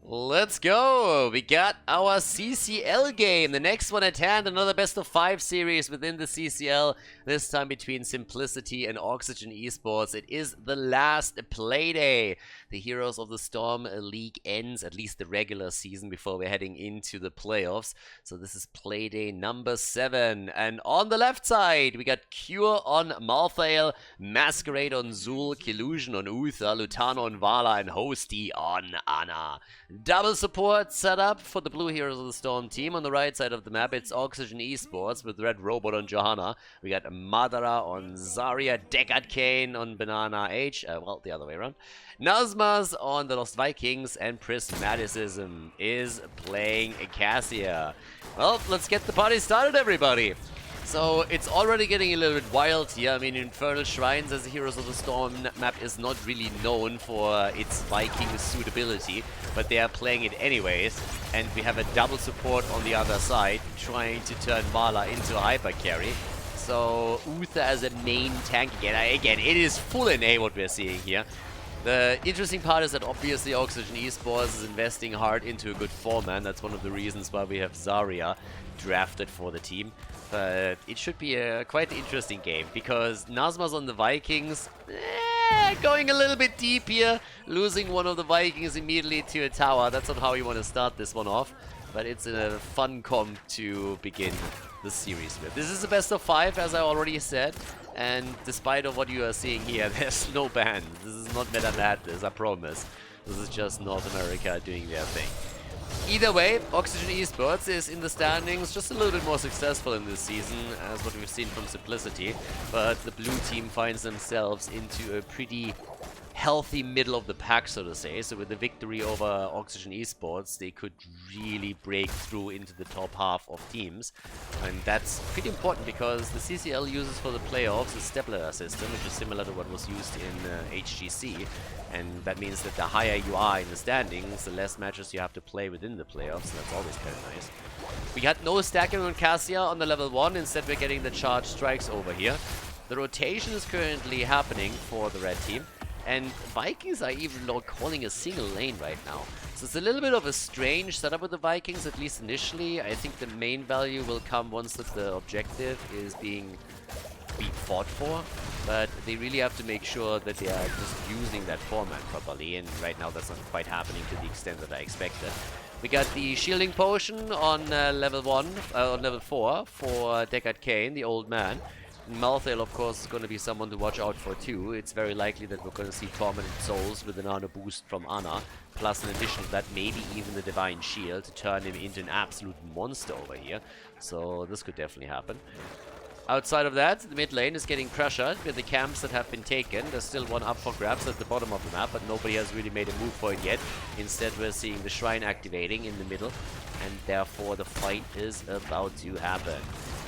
Let's go! We got our CCL game. The next one at hand, another best of 5 series within the CCL. This time between Simplicity and Oxygen Esports. It is the last Playday. The Heroes of the Storm League ends, at least the regular season, before we're heading into the playoffs. So this is Playday number 7. And on the left side, we got Cure on Malthael, Masquerade on Zul, Killusion on Uther, Lutano on Vala, and Hosty on Ana. Double support setup for the Blue Heroes of the Storm team. On the right side of the map, it's Oxygen Esports with Red Robot on Johanna. We got Madara on Zarya, Deckard Kane on Banana H. Well, the other way around. Nazmas on the Lost Vikings, and Prismaticism is playing Cassia. Well, let's get the party started, everybody. So it's already getting a little bit wild here. I mean, Infernal Shrines as the Heroes of the Storm map is not really known for its Viking suitability, but they are playing it anyways. And we have a double support on the other side, trying to turn Vala into a hyper carry. So Uther as a main tank again, it is full in A what we're seeing here. The interesting part is that obviously Oxygen Esports is investing hard into a good 4-man. That's one of the reasons why we have Zarya drafted for the team. But it should be a quite interesting game, because Nazma's on the Vikings, going a little bit deep here, losing one of the Vikings immediately to a tower. That's not how you want to start this one off, but it's a fun comp to begin the series with. This is a best of 5, as I already said, and despite of what you are seeing here, there's no ban. This is not Meta Madness, I promise. This is just North America doing their thing. Either way, Oxygen Esports is in the standings just a little bit more successful in this season, as what we've seen from Simplicity, but the blue team finds themselves into a pretty healthy middle of the pack, so to say. So with the victory over Oxygen Esports, they could really break through into the top half of teams, and that's pretty important because the CCL uses for the playoffs a step-ladder system, which is similar to what was used in HGC, and that means that the higher you are in the standings, the less matches you have to play within the playoffs, and that's always kind of nice. We had no stacking on Cassia on the level 1, instead we're getting the charge strikes over here. The rotation is currently happening for the red team, and Vikings are even not calling a single lane right now. So it's a little bit of a strange setup with the Vikings, at least initially. I think the main value will come once that the objective is being fought for, but they really have to make sure that they are just using that 4-man properly, and right now that's not quite happening to the extent that I expected. We got the shielding potion on level 4 for Deckard Kane, the old man. Malthael, of course, is going to be someone to watch out for too. It's very likely that we're going to see Tormented Souls with an Ana boost from Ana, plus in addition to that, maybe even the Divine Shield to turn him into an absolute monster over here. So this could definitely happen. Outside of that, the mid lane is getting pressured with the camps that have been taken. There's still one up for grabs at the bottom of the map, but nobody has really made a move for it yet. Instead, we're seeing the shrine activating in the middle, and therefore the fight is about to happen,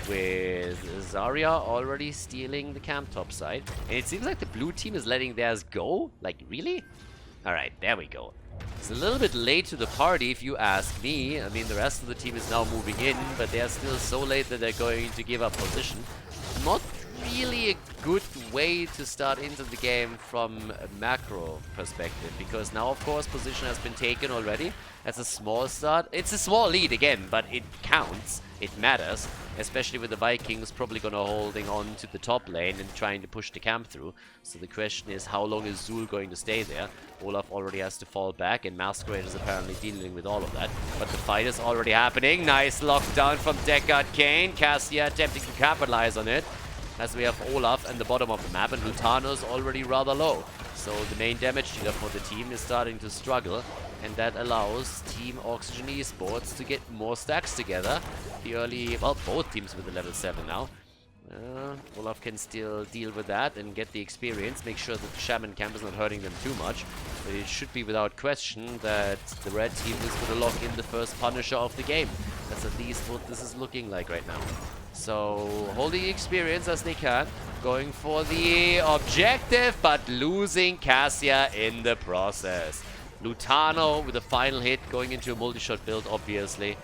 with Zarya already stealing the camp top side. And it seems like the blue team is letting theirs go? Like, really? Alright, there we go. It's a little bit late to the party, if you ask me. I mean, the rest of the team is now moving in, but they're still so late that they're going to give up position. Not really a good way to start into the game from a macro perspective, because now, of course, position has been taken already. That's a small start. It's a small lead again, but it counts. It matters, especially with the Vikings probably gonna holding on to the top lane and trying to push the camp through. So the question is, how long is Zul going to stay there? Olaf already has to fall back, and Masquerade is apparently dealing with all of that. But the fight is already happening. Nice lockdown from Deckard Kane. Cassia attempting to capitalize on it, as we have Olaf at the bottom of the map, and Lutano is already rather low. So the main damage dealer for the team is starting to struggle, and that allows Team Oxygen Esports to get more stacks together. The early, well, both teams with the level 7 now. Olaf can still deal with that and get the experience, make sure that the Shaman camp is not hurting them too much. But it should be without question that the red team is going to lock in the first Punisher of the game. That's at least what this is looking like right now. So, holding experience as they can, going for the objective, but losing Cassia in the process. Lutano with a final hit, going into a multi-shot build, obviously.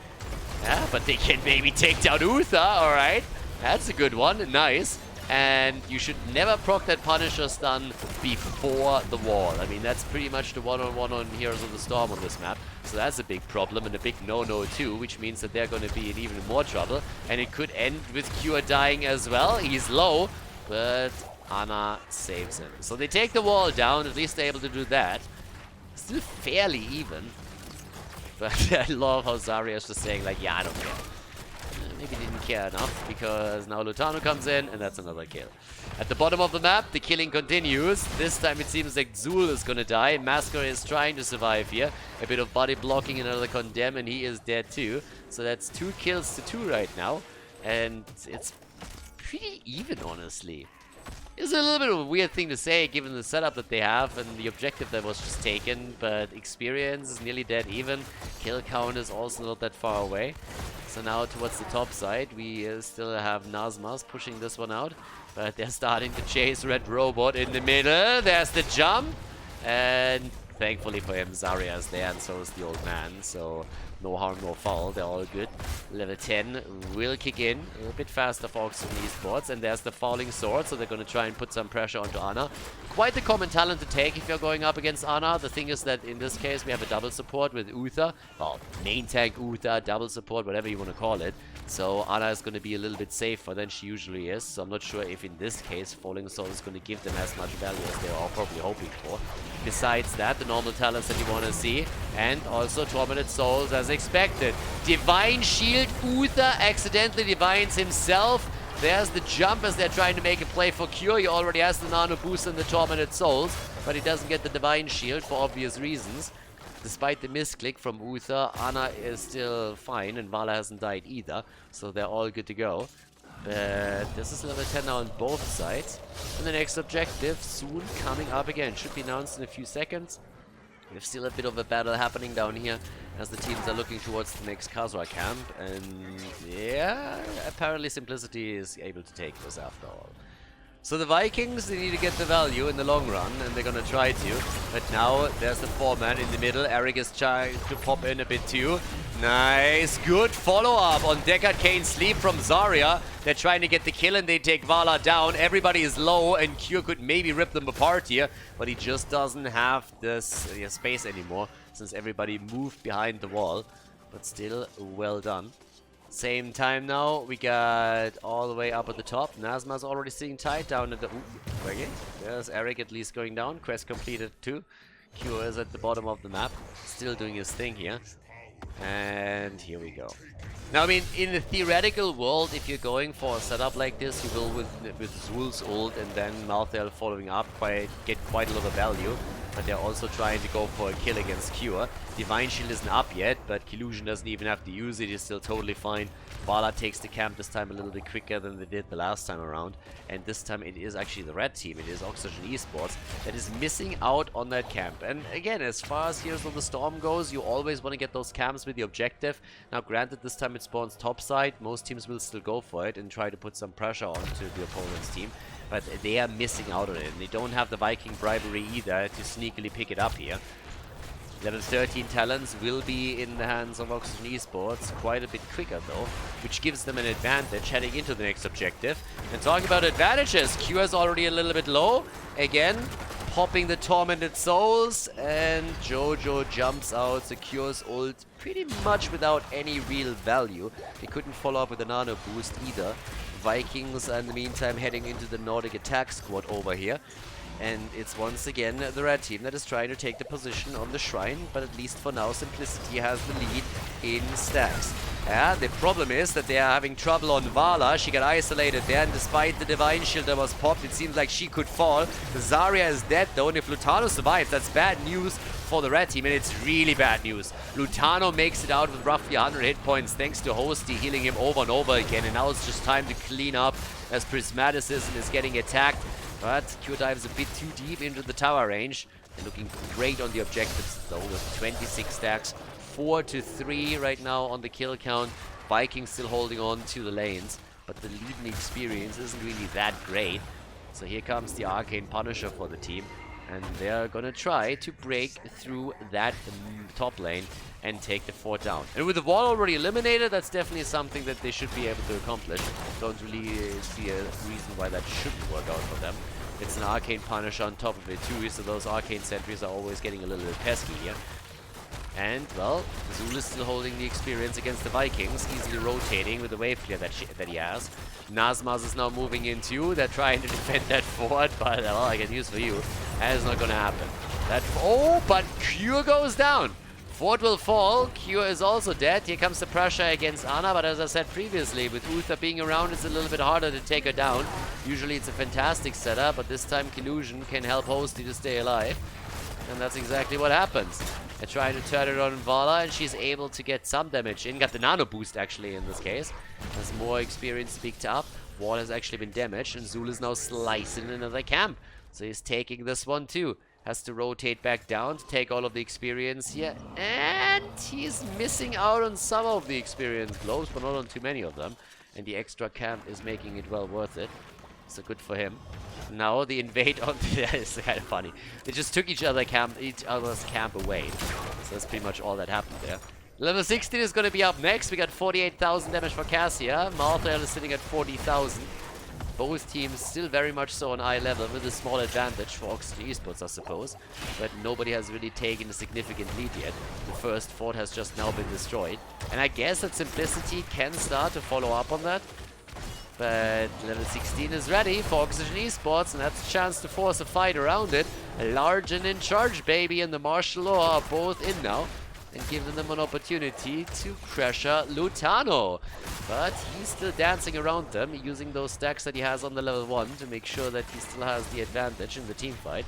Yeah, but they can maybe take down Uther, alright. That's a good one, nice. and you should never proc that Punisher stun before the wall. I mean, that's pretty much the one-on-one on Heroes of the Storm on this map. So that's a big problem and a big no-no too, which means that they're going to be in even more trouble. And it could end with Cure dying as well. He's low, but Ana saves him. So they take the wall down, at least they're able to do that. Still fairly even. But I love how Zarya is just saying like, yeah, I don't care. Maybe didn't care enough, because now Lutano comes in, and that's another kill. At the bottom of the map, the killing continues. This time it seems like Zul is gonna die. Masker is trying to survive here. A bit of body blocking, another condemn, and he is dead too. So that's 2 kills to 2 right now. And it's pretty even, honestly. It's a little bit of a weird thing to say, given the setup that they have and the objective that was just taken, but experience is nearly dead even. Kill count is also not that far away. So now towards the top side, we still have Nazmas pushing this one out, but they're starting to chase Red Robot in the middle. There's the jump, and thankfully for him, Zarya is there, and so is the old man, so no harm, no foul. They're all good. Level 10 will kick in a bit faster for Oxygen Esports, and there's the Falling Sword, so they're going to try and put some pressure onto Ana. Quite the common talent to take if you're going up against Ana. The thing is that in this case we have a double support with Uther. Well, main tank Uther, double support, whatever you want to call it. So Ana is going to be a little bit safer than she usually is. So I'm not sure if in this case Falling Sword is going to give them as much value as they are probably hoping for. Besides that, the normal talents that you want to see, and also Tormented Souls as expected. Divine Shield, Uther accidentally divines himself. There's the jump as they're trying to make a play for Cure. He already has the nano boost and the Tormented Souls, but he doesn't get the Divine Shield for obvious reasons. Despite the misclick from Uther, Ana is still fine, and Vala hasn't died either, so they're all good to go. But this is level 10 now on both sides. And the next objective soon coming up again. Should be announced in a few seconds. We have still a bit of a battle happening down here as the teams are looking towards the next Khaldor camp. And yeah, apparently Simplicity is able to take this after all. So the Vikings, they need to get the value in the long run, and they're gonna try to. But now there's the 4-man in the middle. Eric is trying to pop in a bit too. Nice, good follow-up on Deckard Kane's sleep from Zarya. They're trying to get the kill and they take Vala down. Everybody is low and Cure could maybe rip them apart here, but he just doesn't have this space anymore since everybody moved behind the wall. But still, well done. Same time now, we got all the way up at the top. Nazma's already sitting tight down at the... Ooh, okay. There's Eric at least going down. Quest completed too. Cure is at the bottom of the map, still doing his thing here. And here we go. Now, I mean, in the theoretical world, if you're going for a setup like this, you will with Zul's ult and then Malthael following up get quite a lot of value. But they're also trying to go for a kill against Cure. Divine Shield isn't up yet, but Killusion doesn't even have to use it. He's still totally fine. Vala takes the camp this time a little bit quicker than they did the last time around. And this time it is actually the red team. It is Oxygen Esports that is missing out on that camp. And again, as far as Heroes of the Storm goes, you always want to get those camps with the objective. Now, granted, this time it spawns topside. Most teams will still go for it and try to put some pressure onto the opponent's team. But they are missing out on it. And they don't have the Viking bribery either to sneakily pick it up here. Level 13 talents will be in the hands of Oxygen Esports quite a bit quicker though, which gives them an advantage heading into the next objective. And talking about advantages, Cure is already a little bit low. Again, popping the Tormented Souls, and Jojo jumps out, secures ult pretty much without any real value. They couldn't follow up with a nano boost either. Vikings are in the meantime heading into the Nordic attack squad over here. And it's once again the red team that is trying to take the position on the shrine, but at least for now Simplicity has the lead in stacks. Yeah, the problem is that they are having trouble on Vala. She got isolated there, and despite the Divine Shield that was popped, it seems like she could fall. Zarya is dead though, and if Lutano survives, that's bad news for the red team, and it's really bad news. Lutano makes it out with roughly 100 hit points thanks to Hosty healing him over and over again, and now it's just time to clean up as Prismaticism is getting attacked. But Cure dives a bit too deep into the tower range. They're looking great on the objectives though with 26 stacks. 4-3 right now on the kill count. Vikings still holding on to the lanes. But the leading experience isn't really that great. So here comes the Arcane Punisher for the team. And they're gonna try to break through that top lane and take the fort down. And with the wall already eliminated, that's definitely something that they should be able to accomplish. Don't really see a reason why that shouldn't work out for them. It's an arcane punish on top of it too, so those arcane sentries are always getting a little bit pesky here. And, well, Zul is still holding the experience against the Vikings, easily rotating with the wave clear that he has. Nazmaz is now moving in too. They're trying to defend that fort, but, well, I got news for you. That is not going to happen. Oh, but Cure goes down. Fort will fall. Cure is also dead. Here comes the pressure against Ana, but as I said previously, with Uther being around, it's a little bit harder to take her down. Usually it's a fantastic setup, but this time Collusion can help Hosty to stay alive. And that's exactly what happens. They're trying to turn it on Vala, and she's able to get some damage in. Got the nano boost, actually, in this case. Has more experience picked up. Wall has actually been damaged, and Zul is now slicing another camp. So he's taking this one, too. Has to rotate back down to take all of the experience here. And he's missing out on some of the experience blows, but not on too many of them. And the extra camp is making it well worth it. So good for him. Now the invade on that is kind of funny. They just took each other's camp away. So that's pretty much all that happened there. Level 16 is going to be up next. We got 48,000 damage for Cassia. Malthael is sitting at 40,000. Both teams still very much so on eye level with a small advantage for Oxygen Esports, I suppose. But nobody has really taken a significant lead yet. The first fort has just now been destroyed. And I guess that Simplicity can start to follow up on that. But level 16 is ready for Oxygen Esports, and that's a chance to force a fight around it. Large and in charge, baby, and the martial law are both in now, and giving them an opportunity to pressure Lutano. But he's still dancing around them, using those stacks that he has on the level 1 to make sure that he still has the advantage in the team fight.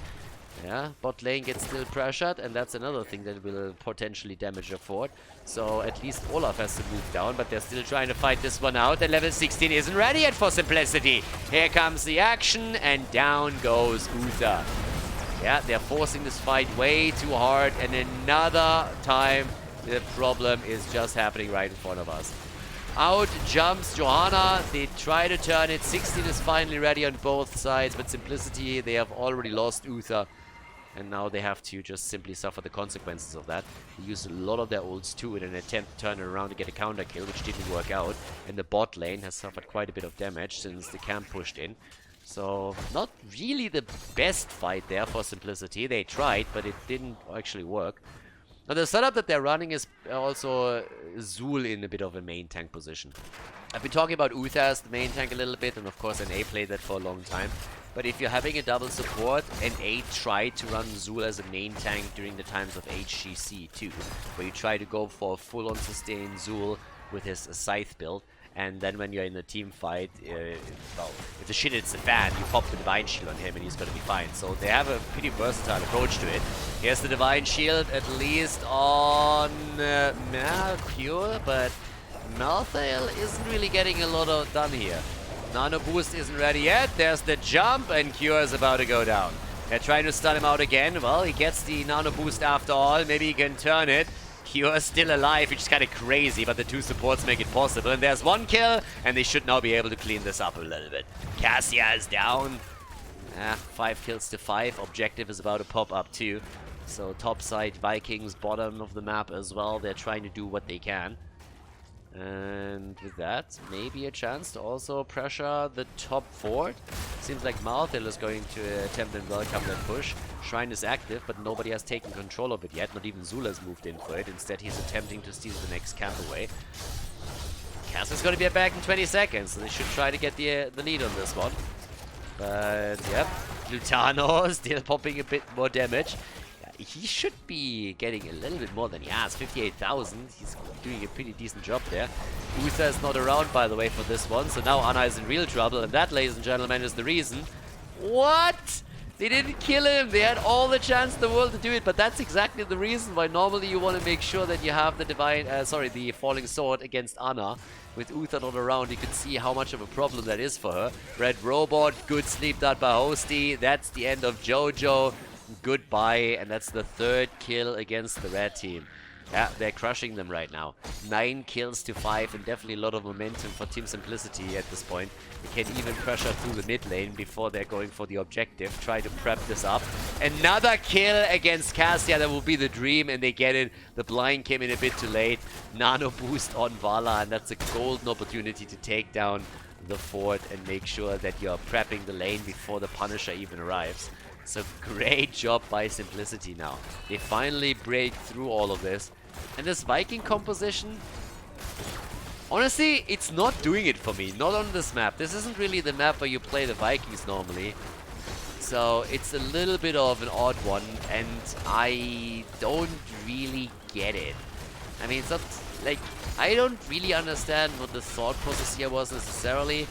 Yeah, bot lane gets still pressured, and that's another thing that will potentially damage a fort. So at least Olaf has to move down, but they're still trying to fight this one out. And level 16 isn't ready yet for Simplicity. Here comes the action, and down goes Uther. Yeah, they're forcing this fight way too hard, and another time the problem is just happening right in front of us. Out jumps Johanna. They try to turn it. 16 is finally ready on both sides, but Simplicity, they have already lost Uther. And now they have to just simply suffer the consequences of that. They used a lot of their ults too in an attempt to turn it around to get a counter kill, which didn't work out. And the bot lane has suffered quite a bit of damage since the camp pushed in. So, not really the best fight there for Simplicity. They tried, but it didn't actually work. Now, the setup that they're running is also Zul in a bit of a main tank position. I've been talking about Uther as the main tank a little bit, and of course NA played that for a long time. But if you're having a double support, NA tried to run Zul as a main tank during the times of HGC too, where you try to go for a full-on sustained Zul with his Scythe build. And then when you're in a team fight, well, if the shit hits the fan, you pop the Divine Shield on him and he's gonna be fine. So they have a pretty versatile approach to it. Here's the Divine Shield, at least on Pure, but Malthael isn't really getting a lot of done here. Nano Boost isn't ready yet. There's the jump, and Cure is about to go down. They're trying to stun him out again. Well, he gets the Nano Boost after all. Maybe he can turn it. Cure is still alive, which is kind of crazy, but the two supports make it possible. And there's one kill, and they should now be able to clean this up a little bit. Cassia is down. 5 kills to 5. Objective is about to pop up too. So top side Vikings, bottom of the map as well. They're trying to do what they can. And with that, maybe a chance to also pressure the top fort. Seems like Malthael is going to attempt and welcome that push. Shrine is active, but nobody has taken control of it yet. Not even Zul has moved in for it. Instead, he's attempting to steal the next camp away. Cass is going to be back in 20 seconds, so they should try to get the lead on this one. But, yep, Lutano still popping a bit more damage. He should be getting a little bit more than he has. 58,000. He's doing a pretty decent job there. Uther is not around, by the way, for this one. So now Ana is in real trouble. And that, ladies and gentlemen, is the reason. What? They didn't kill him. They had all the chance in the world to do it. But that's exactly the reason why normally you want to make sure that you have the the Falling Sword against Ana. With Uther not around, you can see how much of a problem that is for her. Red Robot, good sleep done by Hosty. That's the end of Jojo. Goodbye, and that's the 3rd kill against the red team. Yeah, they're crushing them right now. 9 kills to 5 and definitely a lot of momentum for Team Simplicity at this point. They can even pressure through the mid lane before they're going for the objective. Try to prep this up. Another kill against Cassia, that will be the dream, and they get it. The blind came in a bit too late. Nano boost on Vala, and that's a golden opportunity to take down the fort and make sure that you're prepping the lane before the Punisher even arrives. So great job by Simplicity now. They finally break through all of this. And this Viking composition, honestly, it's not doing it for me. Not on this map. This isn't really the map where you play the Vikings normally. So it's a little bit of an odd one, and I don't really get it. I mean, it's not like, I don't really understand what the thought process here was necessarily.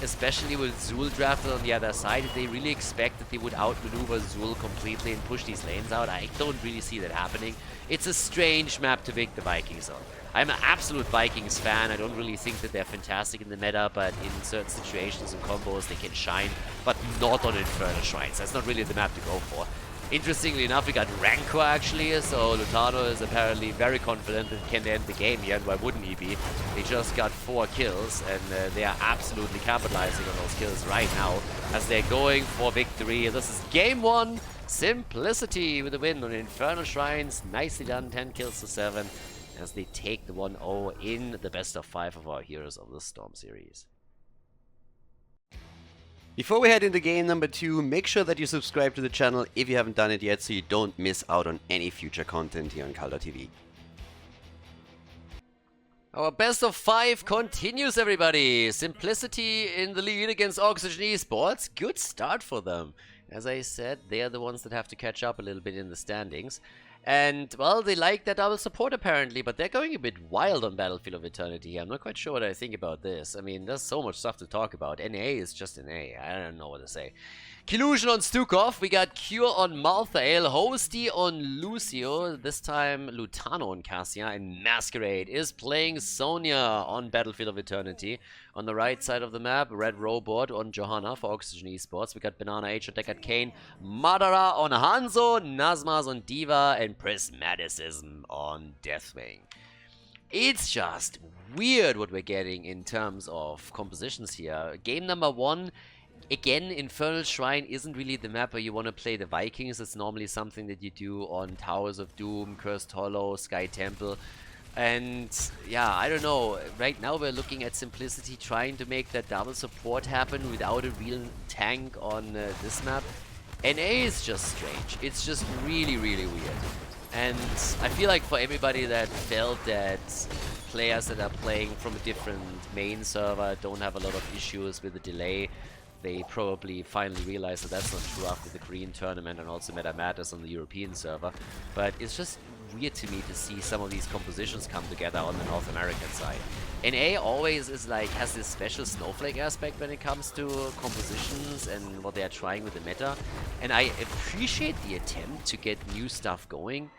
Especially with Zul drafted on the other side. If they really expect that they would outmaneuver Zul completely and push these lanes out, I don't really see that happening. It's a strange map to pick the Vikings on. I'm an absolute Vikings fan. I don't really think that they're fantastic in the meta, but in certain situations and combos they can shine, but not on Infernal Shrines. That's not really the map to go for. Interestingly enough, we got Rancor actually, so Lutano is apparently very confident that he can end the game here, and why wouldn't he be? They just got 4 kills, and they are absolutely capitalizing on those kills right now as they're going for victory. This is game 1, Simplicity with a win on Infernal Shrines. Nicely done, 10 kills to 7, as they take the 1-0 in the best of 5 of our Heroes of the Storm series. Before we head into game number 2, make sure that you subscribe to the channel if you haven't done it yet so you don't miss out on any future content here on Khaldor TV. Our best of 5 continues, everybody. Simplicity in the lead against Oxygen Esports. Good start for them. As I said, they are the ones that have to catch up a little bit in the standings. And, well, they like that double support apparently, but they're going a bit wild on Battlefield of Eternity. I'm not quite sure what I think about this. I mean, there's so much stuff to talk about. NA is just NA. I don't know what to say. Killusion on Stukov. We got Cure on Malthael. Hosty on Lucio. This time Lutano on Cassia. And Masquerade is playing Sonya on Battlefield of Eternity. On the right side of the map, Red Robot on Johanna for Oxygen Esports. We got Banana H on Deckard Kane. Madara on Hanzo. Nazmas on Diva. And Prismaticism on Deathwing. It's just weird what we're getting in terms of compositions here. Game number 1. Again, Infernal Shrine isn't really the map where you want to play the Vikings. It's normally something that you do on Towers of Doom, Cursed Hollow, Sky Temple. And yeah, I don't know. Right now we're looking at Simplicity trying to make that double support happen without a real tank on this map. NA is just strange. It's just really, really weird. And I feel like for everybody that felt that players that are playing from a different main server don't have a lot of issues with the delay, they probably finally realized that that's not true after the Korean tournament and also Meta Madness on the European server. But it's just weird to me to see some of these compositions come together on the North American side. NA always is like, has this special snowflake aspect when it comes to compositions and what they are trying with the meta. And I appreciate the attempt to get new stuff going,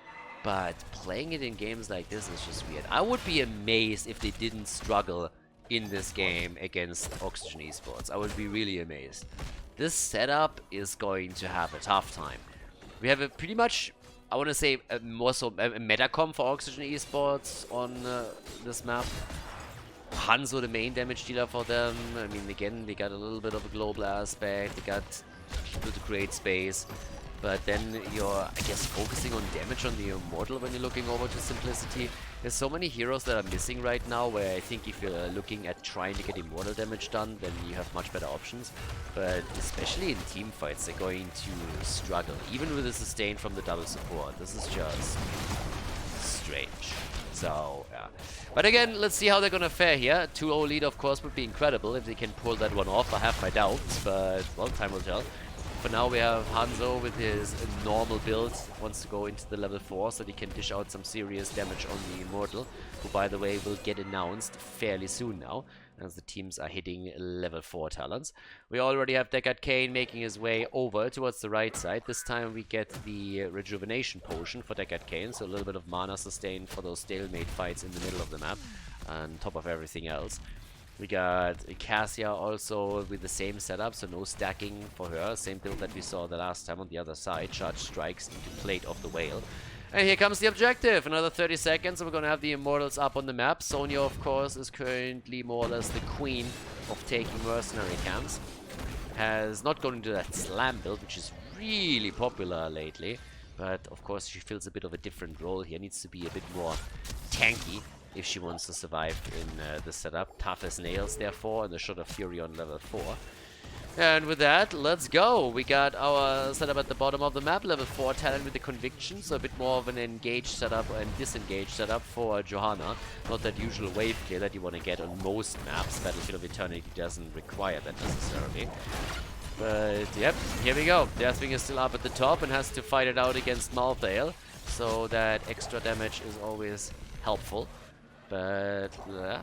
but playing it in games like this is just weird. I would be amazed if they didn't struggle in this game against Oxygen Esports. I would be really amazed. This setup is going to have a tough time. We have a pretty much, I want to say, more so a metacom for Oxygen Esports on this map. Hanzo, the main damage dealer for them. I mean, again, they got a little bit of a global aspect. They got people to create space. But then you're, I guess, focusing on damage on the Immortal when you're looking over to Simplicity. There's so many heroes that are missing right now where I think if you're looking at trying to get Immortal damage done, then you have much better options. But especially in team fights, they're going to struggle. Even with the sustain from the double support. This is just strange. So, yeah. But again, let's see how they're gonna fare here. 2-0 lead, of course, would be incredible if they can pull that one off. I have my doubts, but, well, time will tell. For now, we have Hanzo with his normal build, wants to go into the level 4 so that he can dish out some serious damage on the Immortal, who, by the way, will get announced fairly soon now, as the teams are hitting level 4 talents. We already have Deckard Kane making his way over towards the right side. This time we get the Rejuvenation Potion for Deckard Kane, so a little bit of mana sustain for those stalemate fights in the middle of the map, on top of everything else. We got Cassia also with the same setup, so no stacking for her. Same build that we saw the last time on the other side. Charge strikes into Plate of the Whale. And here comes the objective. Another 30 seconds and we're gonna have the Immortals up on the map. Sonya, of course, is currently more or less the queen of taking mercenary camps. Has not gone into that slam build, which is really popular lately. But, of course, she fills a bit of a different role here. Needs to be a bit more tanky if she wants to survive in the setup. Tough as nails, therefore, and the Shot of Fury on level 4. And with that, let's go. We got our setup at the bottom of the map, level 4 talent with the conviction, so a bit more of an engaged setup and disengaged setup for Johanna. Not that usual wave clear that you want to get on most maps. Battlefield of Eternity doesn't require that necessarily. But yep, here we go. Deathwing is still up at the top and has to fight it out against Malthael, so that extra damage is always helpful. But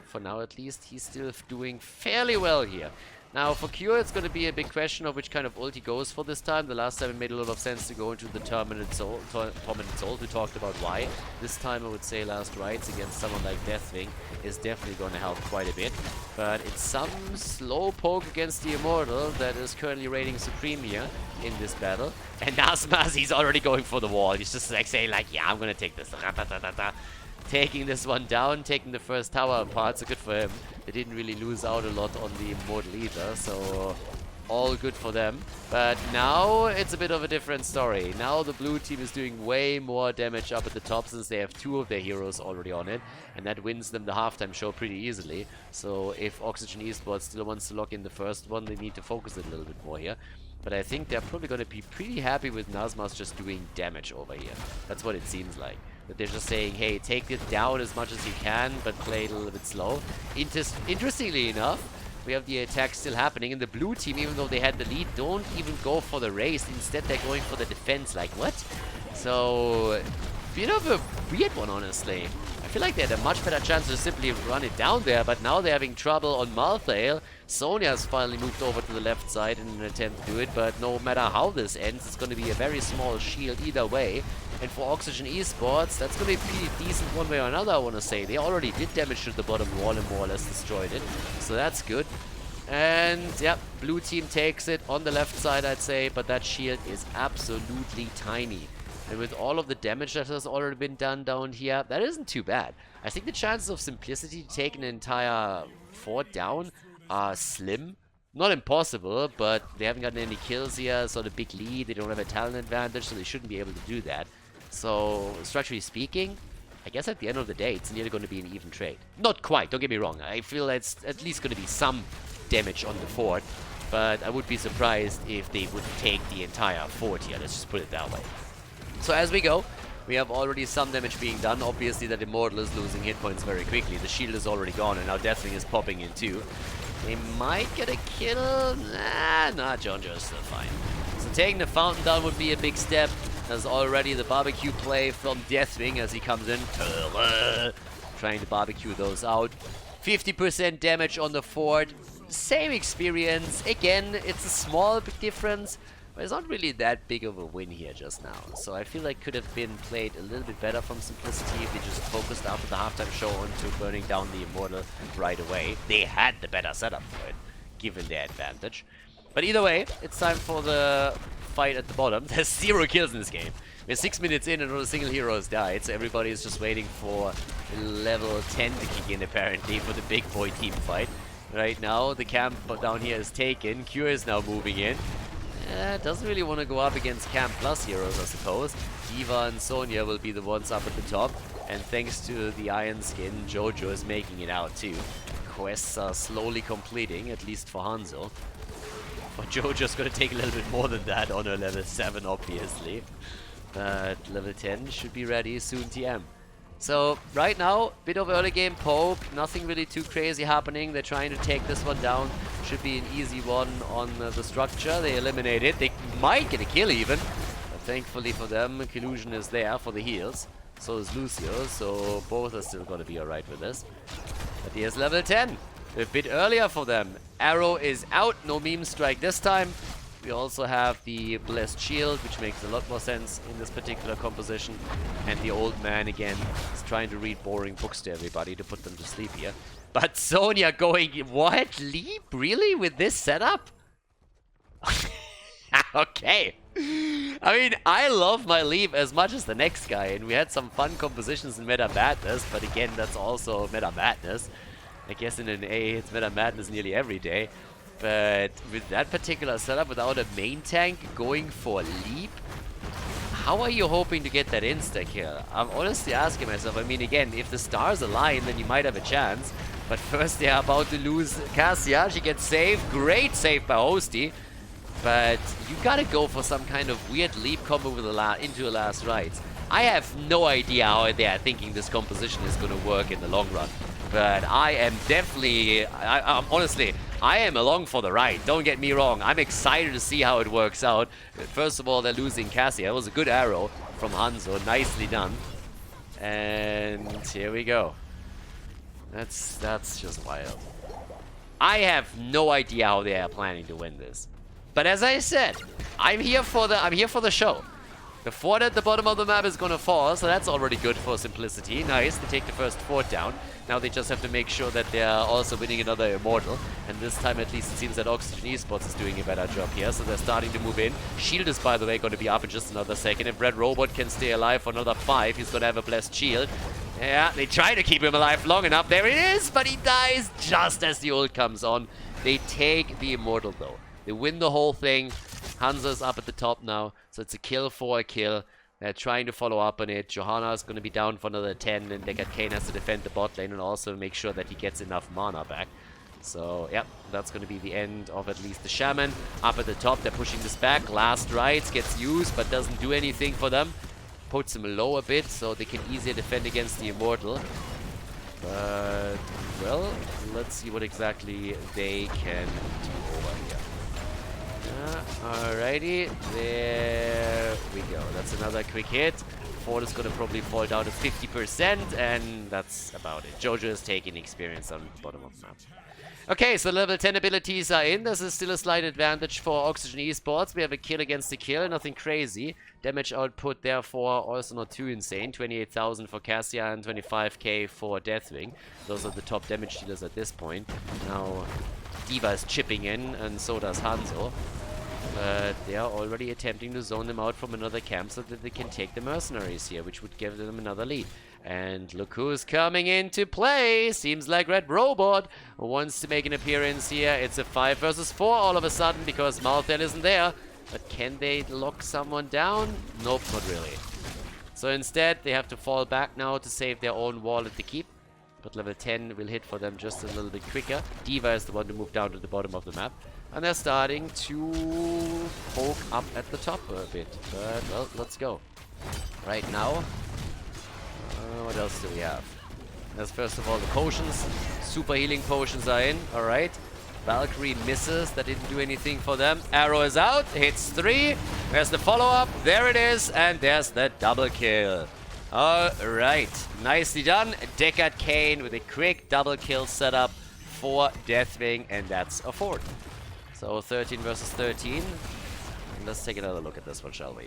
for now at least, he's still doing fairly well here. Now, for Cure, it's going to be a big question of which kind of ult he goes for this time. The last time it made a lot of sense to go into the Tormented Soul. We talked about why. This time, I would say Last Rites against someone like Deathwing is definitely going to help quite a bit. But it's some slow poke against the Immortal that is currently reigning supreme here in this battle. And Nasmas, he's already going for the wall. He's just like saying, like, yeah, I'm going to take this. Taking this one down, taking the first tower apart, so good for him. They didn't really lose out a lot on the Immortal either, so all good for them. But now it's a bit of a different story. Now the blue team is doing way more damage up at the top since they have 2 of their heroes already on it, and that wins them the halftime show pretty easily. So if Oxygen Esports still wants to lock in the first one, they need to focus it a little bit more here. But I think they're probably going to be pretty happy with Nazmas just doing damage over here. That's what it seems like. That they're just saying, hey, take it down as much as you can, but play it a little bit slow. Interestingly enough, we have the attack still happening, and the blue team, even though they had the lead, don't even go for the race. Instead, they're going for the defense. Like, what? So, bit of a weird one, honestly. I feel like they had a much better chance to simply run it down there, but now they're having trouble on Malthael. Sonya's finally moved over to the left side in an attempt to do it, but no matter how this ends, it's going to be a very small shield either way. And for Oxygen Esports, that's going to be pretty decent one way or another, I want to say. They already did damage to the bottom wall and more or less destroyed it, so that's good. And, yeah, blue team takes it on the left side, I'd say, but that shield is absolutely tiny. And with all of the damage that has already been done down here, that isn't too bad. I think the chances of Simplicity to take an entire fort down are slim. Not impossible, but they haven't gotten any kills here, so the big lead, they don't have a talent advantage, so they shouldn't be able to do that. So, structurally speaking, I guess at the end of the day, it's nearly going to be an even trade. Not quite, don't get me wrong. I feel it's at least going to be some damage on the fort, but I would be surprised if they would take the entire fort here, let's just put it that way. So as we go, we have already some damage being done. Obviously that Immortal is losing hit points very quickly. The shield is already gone and now Deathwing is popping in too. They might get a kill. Nah, Jonjo is still fine. So taking the fountain down would be a big step. There's already the barbecue play from Deathwing as he comes in. Trying to barbecue those out. 50% damage on the fort. Same experience. Again, it's a small difference. But it's not really that big of a win here just now. So I feel like could have been played a little bit better from Simplicity if they just focused after the halftime show onto burning down the Immortal right away. They had the better setup for it, given their advantage. But either way, it's time for the fight at the bottom. There's 0 kills in this game. We're 6 minutes in and not a single hero has died, so everybody is just waiting for level 10 to kick in apparently for the big boy team fight. Right now, the camp down here is taken. Cure is now moving in. Doesn't really want to go up against Camp Plus heroes, I suppose. Diva and Sonya will be the ones up at the top. And thanks to the Iron Skin, Jojo is making it out too. Quests are slowly completing, at least for Hanzo. But Jojo's going to take a little bit more than that on her level 7, obviously. But level 10 should be ready soon TM. So, right now, bit of early game poke, nothing really too crazy happening. They're trying to take this one down. Should be an easy one on the structure. They eliminate it. They might get a kill even. But thankfully for them, Collusion is there for the heals. So is Lucio, so both are still going to be alright with this. But here's level 10. A bit earlier for them. Arrow is out, no meme strike this time. We also have the Blessed Shield, which makes a lot more sense in this particular composition. And the old man, again, is trying to read boring books to everybody to put them to sleep here. But Sonya going, what? Leap? Really? With this setup? Okay. I mean, I love my Leap as much as the next guy, and we had some fun compositions in Meta Madness, but again, that's also Meta Madness. I guess in an A, it's Meta Madness nearly every day. But with that particular setup, without a main tank going for Leap, how are you hoping to get that insta-kill? I'm honestly asking myself, I mean, again, if the stars align, then you might have a chance. But first, they are about to lose Cassia. She gets saved. Great save by Hosty. But you gotta go for some kind of weird leap combo with into a last right. I have no idea how they are thinking this composition is gonna work in the long run. But I am definitely, I'm honestly, I am along for the ride. Don't get me wrong. I'm excited to see how it works out. First of all, they're losing Cassia. It was a good arrow from Hanzo. Nicely done. And here we go. That's just wild. I have no idea how they are planning to win this. But as I said, I'm here for the show. The fort at the bottom of the map is gonna fall, so that's already good for Simplicity. Nice, they take the first fort down. Now they just have to make sure that they are also winning another Immortal. And this time at least it seems that Oxygen Esports is doing a better job here, so they're starting to move in. Shield is, by the way, going to be up in just another second. If Red Robot can stay alive for another 5, he's gonna have a blessed shield. Yeah, they try to keep him alive long enough. There it is, but he dies just as the ult comes on. They take the Immortal though. They win the whole thing. Hansa's up at the top now, so it's a kill for a kill. They're trying to follow up on it. Johanna's going to be down for another 10, and Deckard Kane has to defend the bot lane and also make sure that he gets enough mana back. So, yeah, that's going to be the end of at least the Shaman. Up at the top, they're pushing this back. Last Rites gets used, but doesn't do anything for them. Puts him low a bit, so they can easier defend against the Immortal. But, well, let's see what exactly they can do over here. Alrighty, there we go. That's another quick hit. Ford is going to probably fall down to 50%, and that's about it. Jojo is taking experience on the bottom of the map. Okay, so level 10 abilities are in. This is still a slight advantage for Oxygen Esports. We have a kill against a kill, nothing crazy. Damage output, therefore, also not too insane. 28,000 for Cassia and 25k for Deathwing. Those are the top damage dealers at this point. Now, D.Va is chipping in, and so does Hanzo. But they are already attempting to zone them out from another camp so that they can take the mercenaries here, which would give them another lead. And look who's coming into play! Seems like Red Robot wants to make an appearance here. It's a 5 versus 4 all of a sudden because Malthael isn't there. But can they lock someone down? Nope, not really. So instead, they have to fall back now to save their own wall at the keep. But level 10 will hit for them just a little bit quicker. D.Va is the one to move down to the bottom of the map. And they're starting to poke up at the top a bit. But, well, let's go. Right now, what else do we have? There's first of all the potions. Super healing potions are in. Alright. Valkyrie misses. That didn't do anything for them. Arrow is out. Hits 3. There's the follow-up. There it is. And there's the double kill. Alright. Nicely done. Deckard Kane with a quick double kill setup for Deathwing. And that's a fort. So 13 versus 13. Let's take another look at this one, shall we?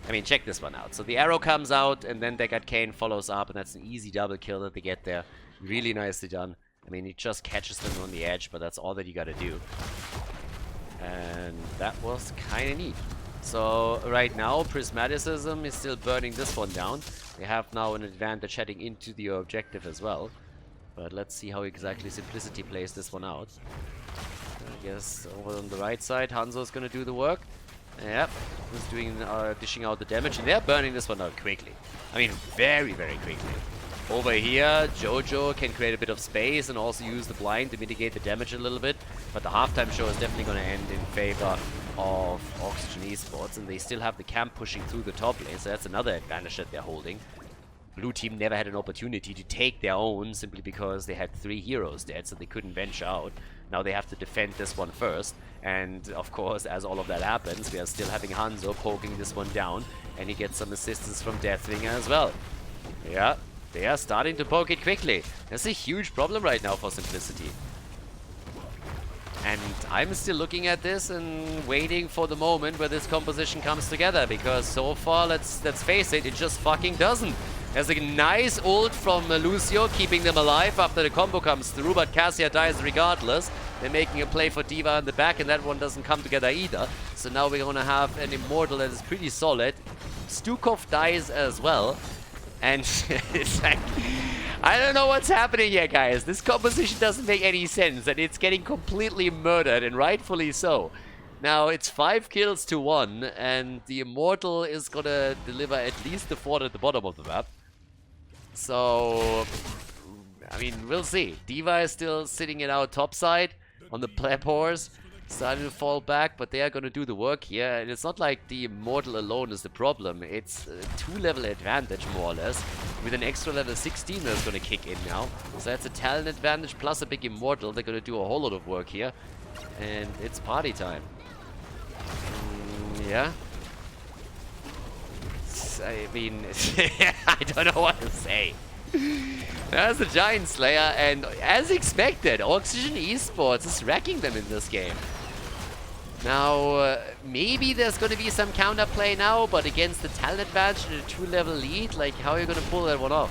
I mean, check this one out. So the arrow comes out, and then Deckard Kane follows up, and that's an easy double kill that they get there. Really nicely done. I mean, he just catches them on the edge, but that's all that you gotta do. And that was kind of neat. So right now, Prismaticism is still burning this one down. They have now an advantage heading into the objective as well. But let's see how exactly Simplicity plays this one out. I guess over on the right side, Hanzo is going to do the work. Yep, who's doing dishing out the damage, and they're burning this one out quickly. I mean, very, very quickly. Over here, Jojo can create a bit of space and also use the blind to mitigate the damage a little bit. But the halftime show is definitely going to end in favor of Oxygen Esports, and they still have the camp pushing through the top lane, so that's another advantage that they're holding. Blue team never had an opportunity to take their own simply because they had 3 heroes dead, so they couldn't venture out. Now they have to defend this one first, and of course, as all of that happens, we are still having Hanzo poking this one down, and he gets some assistance from Deathwing as well. Yeah, they are starting to poke it quickly. That's a huge problem right now for Simplicity. And I'm still looking at this and waiting for the moment where this composition comes together, because so far, let's face it, it just fucking doesn't. There's a nice ult from Lucio, keeping them alive after the combo comes through, but Cassia dies regardless. They're making a play for D.Va in the back, and that one doesn't come together either. So now we're gonna have an Immortal that is pretty solid. Stukov dies as well. And it's like, I don't know what's happening here, guys. This composition doesn't make any sense, and it's getting completely murdered, and rightfully so. Now, it's 5 kills to 1, and the Immortal is gonna deliver at least the fort at the bottom of the map. So, I mean, we'll see. D.Va is still sitting it out topside on the pleb horse, starting to fall back, but they are gonna do the work here. And it's not like the Immortal alone is the problem. It's a 2-level advantage, more or less, with an extra level 16 that's gonna kick in now. So that's a talent advantage plus a big Immortal. They're gonna do a whole lot of work here, and it's party time. Yeah. I mean, I don't know what to say. That's the Giant Slayer, and as expected, Oxygen Esports is wrecking them in this game. Now, maybe there's going to be some counterplay now, but against the talent advantage and a 2-level lead, like, how are you going to pull that one off?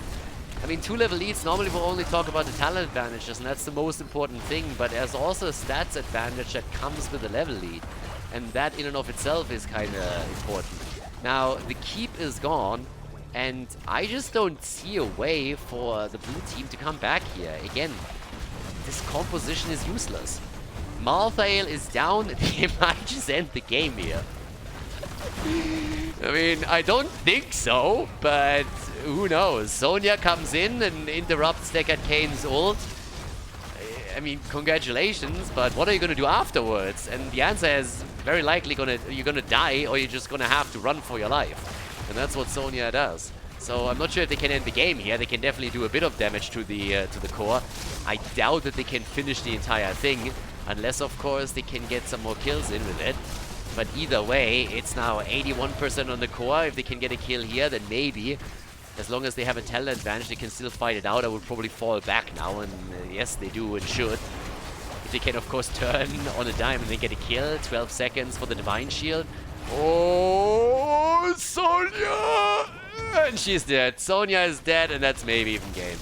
I mean, 2-level leads, normally we'll only talk about the talent advantages, and that's the most important thing, but there's also a stats advantage that comes with a level lead, and that in and of itself is kind of important. Now, the keep is gone, and I just don't see a way for the blue team to come back here. Again, this composition is useless. Malthael is down, they might just end the game here. I mean, I don't think so, but who knows? Sonya comes in and interrupts Deckard Cain's ult. I mean, congratulations, but what are you going to do afterwards? And the answer is very likely you're going to die, or you're just going to have to run for your life. And that's what Sonya does. So I'm not sure if they can end the game here. They can definitely do a bit of damage to the core. I doubt that they can finish the entire thing, unless, of course, they can get some more kills in with it. But either way, it's now 81% on the core. If they can get a kill here, then maybe. As long as they have a talent advantage, they can still fight it out. I would probably fall back now, and yes, they do and should. If they can, of course, turn on a dime and then get a kill. 12 seconds for the Divine Shield. Oh, Sonya! And she's dead. Sonya is dead, and that's maybe even game.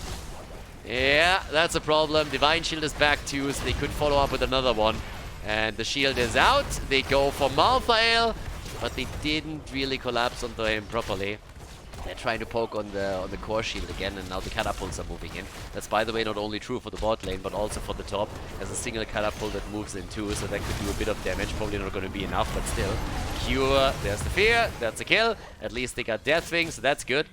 Yeah, that's a problem. Divine Shield is back too, so they could follow up with another one. And the shield is out. They go for Malthael, but they didn't really collapse onto him properly. They're trying to poke on the core shield again, and now the catapults are moving in. That's, by the way, not only true for the bot lane, but also for the top. There's a single catapult that moves in too, so that could do a bit of damage. Probably not going to be enough, but still. Cure, there's the fear, that's a kill. At least they got Deathwing, so that's good.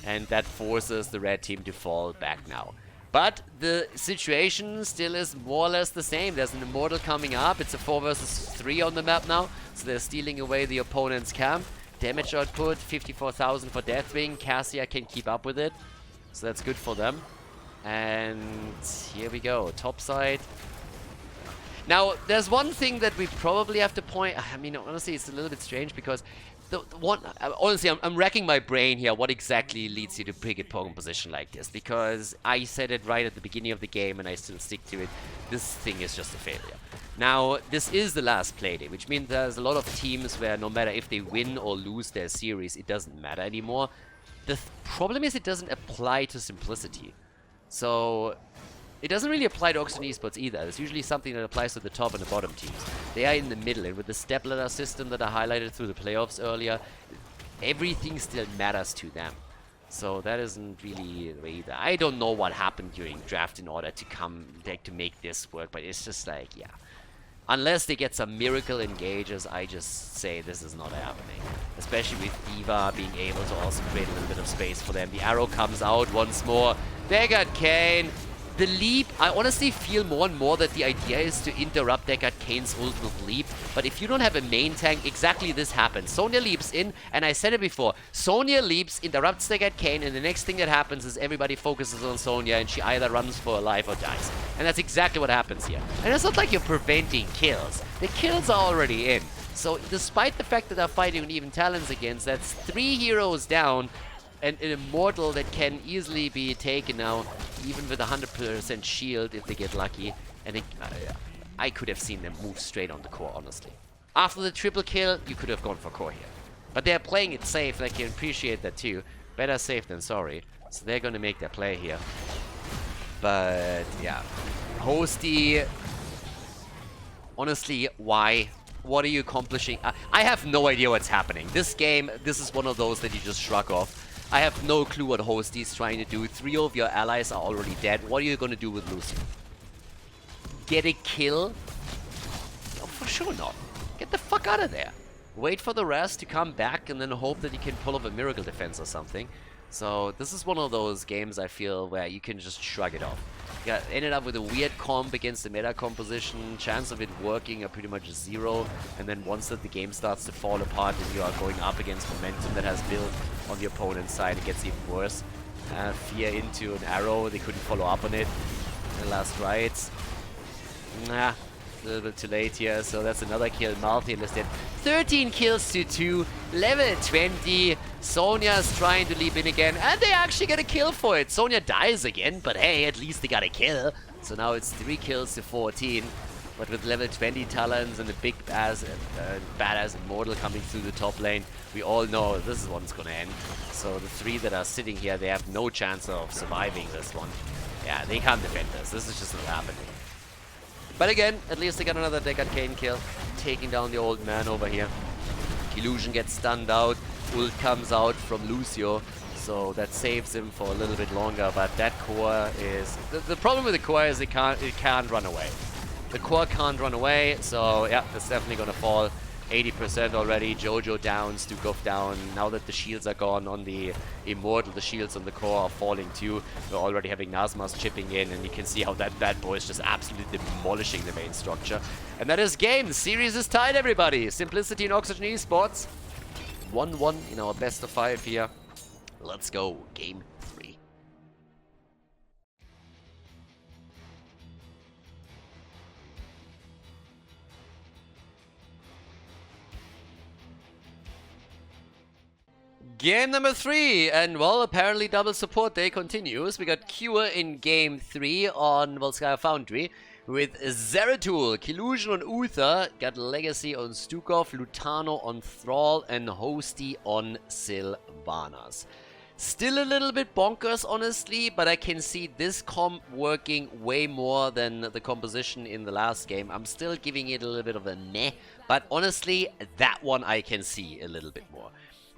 And that forces the red team to fall back now. But the situation still is more or less the same. There's an Immortal coming up. It's a 4 versus 3 on the map now, so they're stealing away the opponent's camp. Damage output, 54,000 for Deathwing. Cassia can keep up with it, so that's good for them. And here we go, top side. Now, there's one thing that we probably have to point... I mean, honestly, it's a little bit strange because... honestly, I'm racking my brain here. What exactly leads you to pick a Pokemon position like this? Because I said it right at the beginning of the game, and I still stick to it. This thing is just a failure. Now, this is the last Playday, which means there's a lot of teams where no matter if they win or lose their series, it doesn't matter anymore. The problem is it doesn't apply to Simplicity. So, it doesn't really apply to Oxygen Esports either. It's usually something that applies to the top and the bottom teams. They are in the middle, and with the stepladder system that I highlighted through the playoffs earlier, everything still matters to them. So that isn't really the way either. I don't know what happened during draft in order to come back to make this work, but it's just like, yeah. Unless they get some miracle engages, I just say this is not happening. Especially with D.Va being able to also create a little bit of space for them. The arrow comes out once more. Deckard Cain. The leap, I honestly feel more and more that the idea is to interrupt Deckard Cain's ult with leap. But if you don't have a main tank, exactly this happens. Sonya leaps in, and I said it before. Sonya leaps, interrupts Deckard Cain, and the next thing that happens is everybody focuses on Sonya, and she either runs for her life or dies. And that's exactly what happens here. And it's not like you're preventing kills. The kills are already in. So despite the fact that they're fighting even talents against, that's 3 heroes down. And an Immortal that can easily be taken now, even with 100% shield if they get lucky. And I could have seen them move straight on the core, honestly. After the triple kill, you could have gone for core here. But they're playing it safe, and I can appreciate that too. Better safe than sorry. So they're gonna make their play here. But yeah, Hosty, honestly, why? What are you accomplishing? I have no idea what's happening. This game, this is one of those that you just shrug off. I have no clue what Hosty's trying to do. 3 of your allies are already dead. What are you gonna do with Lucio? Get a kill? No, for sure not. Get the fuck out of there. Wait for the rest to come back and then hope that you can pull off a miracle defense or something. So this is one of those games I feel where you can just shrug it off. You ended up with a weird comp against the meta composition. Chance of it working are pretty much 0. And then once that the game starts to fall apart and you are going up against momentum that has built on the opponent's side, it gets even worse. Fear into an arrow. They couldn't follow up on it. The last rights. Nah. A little bit too late here, so that's another kill. Multi listed 13 kills to 2, level 20. Sonya's trying to leap in again, and they actually get a kill for it. Sonya dies again, but hey, at least they got a kill. So now it's 3 kills to 14. But with level 20 talents and a big badass Immortal coming through the top lane, we all know this is one's gonna end. So the 3 that are sitting here, they have no chance of surviving this one. Yeah, they can't defend this. This is just not happening. But again, at least they got another Decade Kane kill, taking down the old man over here. Illusion gets stunned out, ult comes out from Lucio, so that saves him for a little bit longer, but that core is... The problem with the core is it can't run away. The core can't run away, so yeah, that's definitely gonna fall. 80% already, Jojo down, Stukov down. Now that the shields are gone on the Immortal, the shields on the core are falling too. We're already having Nazmas chipping in, and you can see how that bad boy is just absolutely demolishing the main structure. And that is game. The series is tied, everybody. Simplicity and Oxygen Esports. 1-1 in our best of 5 here. Let's go. Game 3. Game number 3, and well, apparently double support day continues. We got Cure in game 3 on Volskaya Foundry with Zeratul, Killusion on Uther, got Legacy on Stukov, Lutano on Thrall, and Hosty on Sylvanas. Still a little bit bonkers, honestly, but I can see this comp working way more than the composition in the last game. I'm still giving it a little bit of a meh, but honestly, that one I can see a little bit more.